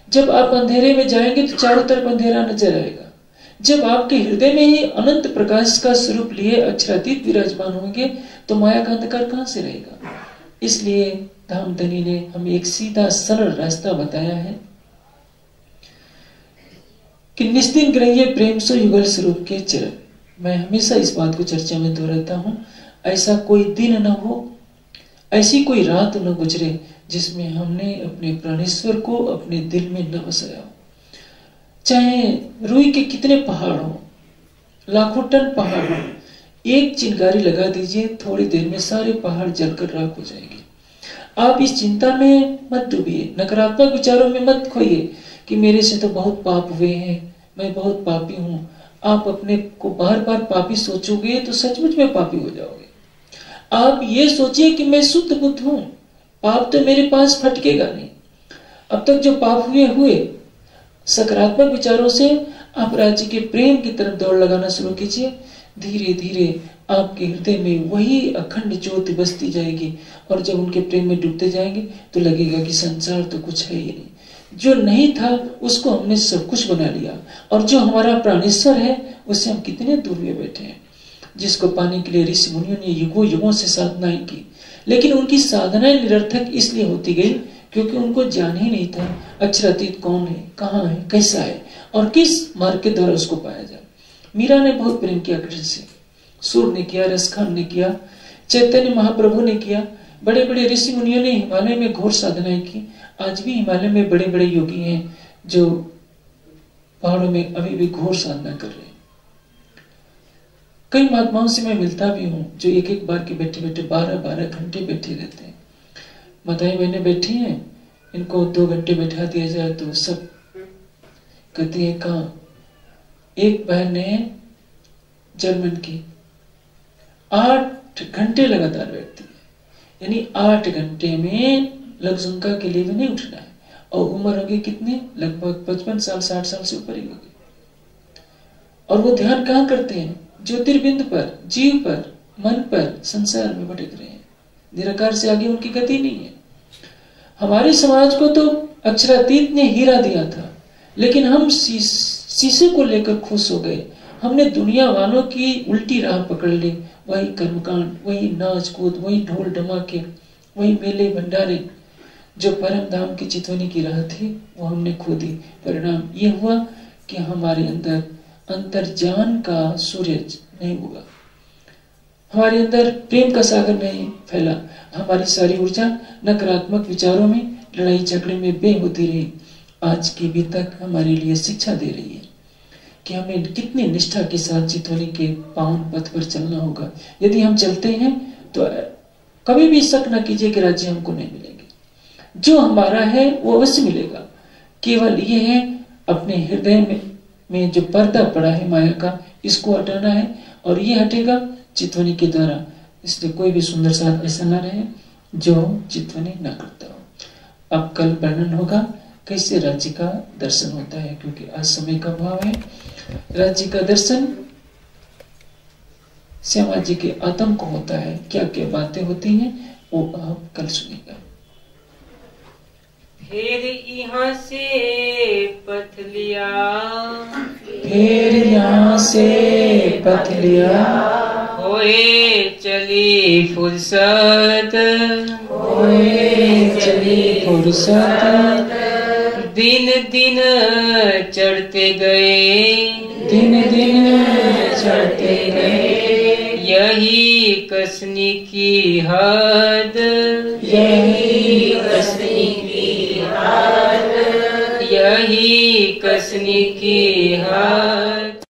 जब आप अंधेरे में जाएंगे तो चारों तरफ अंधेरा नजर आएगा। जब आपके हृदय में ही अनंत प्रकाश का स्वरूप लिए अक्षरातीत विराजमान होंगे तो माया का अंधकार कहां से रहेगा? इसलिए धामधनी ने हमें एक सीधा सरल रास्ता बताया है कि निस्तिन ग्रह्य प्रेम सो युगल स्वरूप के चरण। मैं हमेशा इस बात को चर्चा में दोहराता हूं, ऐसा कोई दिन न हो, ऐसी कोई रात न गुजरे जिसमें हमने अपने प्राणेश्वर को अपने दिल में न बसाया हो। चाहे रुई के कितने पहाड़ हो, लाखों टन पहाड़ हो, एक चिंगारी लगा दीजिए, थोड़ी देर में सारे पहाड़ जलकर राख हो जाएंगे। आप इस चिंता में मत डूबिए, नकारात्मक विचारों में मत खोइए कि मेरे से तो बहुत पाप हुए हैं, मैं बहुत पापी हूं। आप अपने को बार बार पापी सोचोगे तो सचमुच में पापी हो जाओगे। आप ये सोचिए कि मैं शुद्ध बुद्ध हूं, पाप तो मेरे पास फटकेगा नहीं। अब तक जो पाप हुए सकारात्मक विचारों से आप राज्य के प्रेम की तरफ दौड़ लगाना शुरू कीजिए। धीरे धीरे आपके हृदय में वही अखंड ज्योति बसती जाएगी, और जब उनके प्रेम में डूबते जाएंगे तो लगेगा कि संसार तो कुछ है ही नहीं। जो नहीं था उसको हमने सब कुछ बना लिया, और जो हमारा प्राणेश्वर है उससे हम कितने दूर हुए बैठे हैं। जिसको पाने के लिए ऋषि मुनियों ने युगों युगों से साधनाएं की, लेकिन उनकी साधनाएं निरर्थक इसलिए होती गई क्योंकि उनको जान ही नहीं था अक्षरातीत कौन है, कहाँ है, कैसा है और किस मार्ग के द्वारा उसको पाया जाए। मीरा ने बहुत प्रेम किया कृष्ण से, सूर ने किया, रसखान ने किया, चैतन्य महाप्रभु ने किया, बड़े बड़े ऋषि मुनियों ने हिमालय में घोर साधनाएं की। आज भी हिमालय में बड़े बड़े योगी हैं जो पहाड़ों में अभी भी घोर साधना कर रहे हैं। कई महात्माओं से मैं मिलता भी हूँ जो एक एक बार के बैठे बैठे 12-12 घंटे बैठे रहते हैं। माताएं बहनें बैठी हैं, इनको 2 घंटे बैठा दिया जाए तो सब कहती है कहाँ। एक बहन ने जर्मन की 8 घंटे लगातार बैठती है, यानी 8 घंटे में लघुशंका के लिए भी नहीं उठना है, और उम्र होगी कितनी, लगभग 55 साल 60 साल से ऊपर ही होगी। और वो ध्यान कहाँ करते हैं, ज्योतिर्बिंद पर, जीव पर, मन पर, संसार में भटक रहे हैं। निराकार से आगे उनकी गति नहीं है। हमारे समाज को तो अक्षरातीत ने हीरा दिया था, लेकिन हम शीशे को लेकर खुश हो गए। हमने दुनिया वालों की उल्टी राह पकड़ ली, वही कर्मकांड, वही नाच कूद, वही ढोल ढमाके, वही मेले भंडारे। जो परम धाम की चितवनी की राह थी वो हमने खो दी। परिणाम ये हुआ कि हमारे अंदर अंतर्ज्ञान का सूरज नहीं उगा, हमारे अंदर प्रेम का सागर नहीं फैला। हमारी सारी ऊर्जा नकारात्मक विचारों में, लड़ाई झगड़े में बे होती रही। आज की भी तक हमारे लिए शिक्षा दे रही है कि हमें कितनी निष्ठा के साथ चितवनी के पावन पथ पर चलना होगा। यदि हम चलते हैं तो कभी भी शक न कीजिए कि राज्य हमको नहीं मिलेंगे। जो हमारा है वो अवश्य मिलेगा। केवल ये है अपने हृदय में जो पर्दा पड़ा है माया का, इसको हटाना है, और ये हटेगा चितवनी के द्वारा। इसलिए कोई भी सुंदर साथ ऐसा न रहे जो चितवनी न करता हो। अब कल वर्णन होगा कैसे राज्य का दर्शन होता है, क्योंकि आज समय का अभाव है। राज्य का दर्शन श्यामा जी के आत्म को होता है। क्या क्या बातें होती हैं वो आप कल सुनेगा। फिर यहाँ से पथ लिया, फिर यहाँ से पथ लिया, होए चली फुर्सत, होए चली फुर्सत। दिन दिन चढ़ते गए, दिन दिन चढ़ते गए, यही कसनी की हद, यही कसनी की हद, यही कसनी की हद।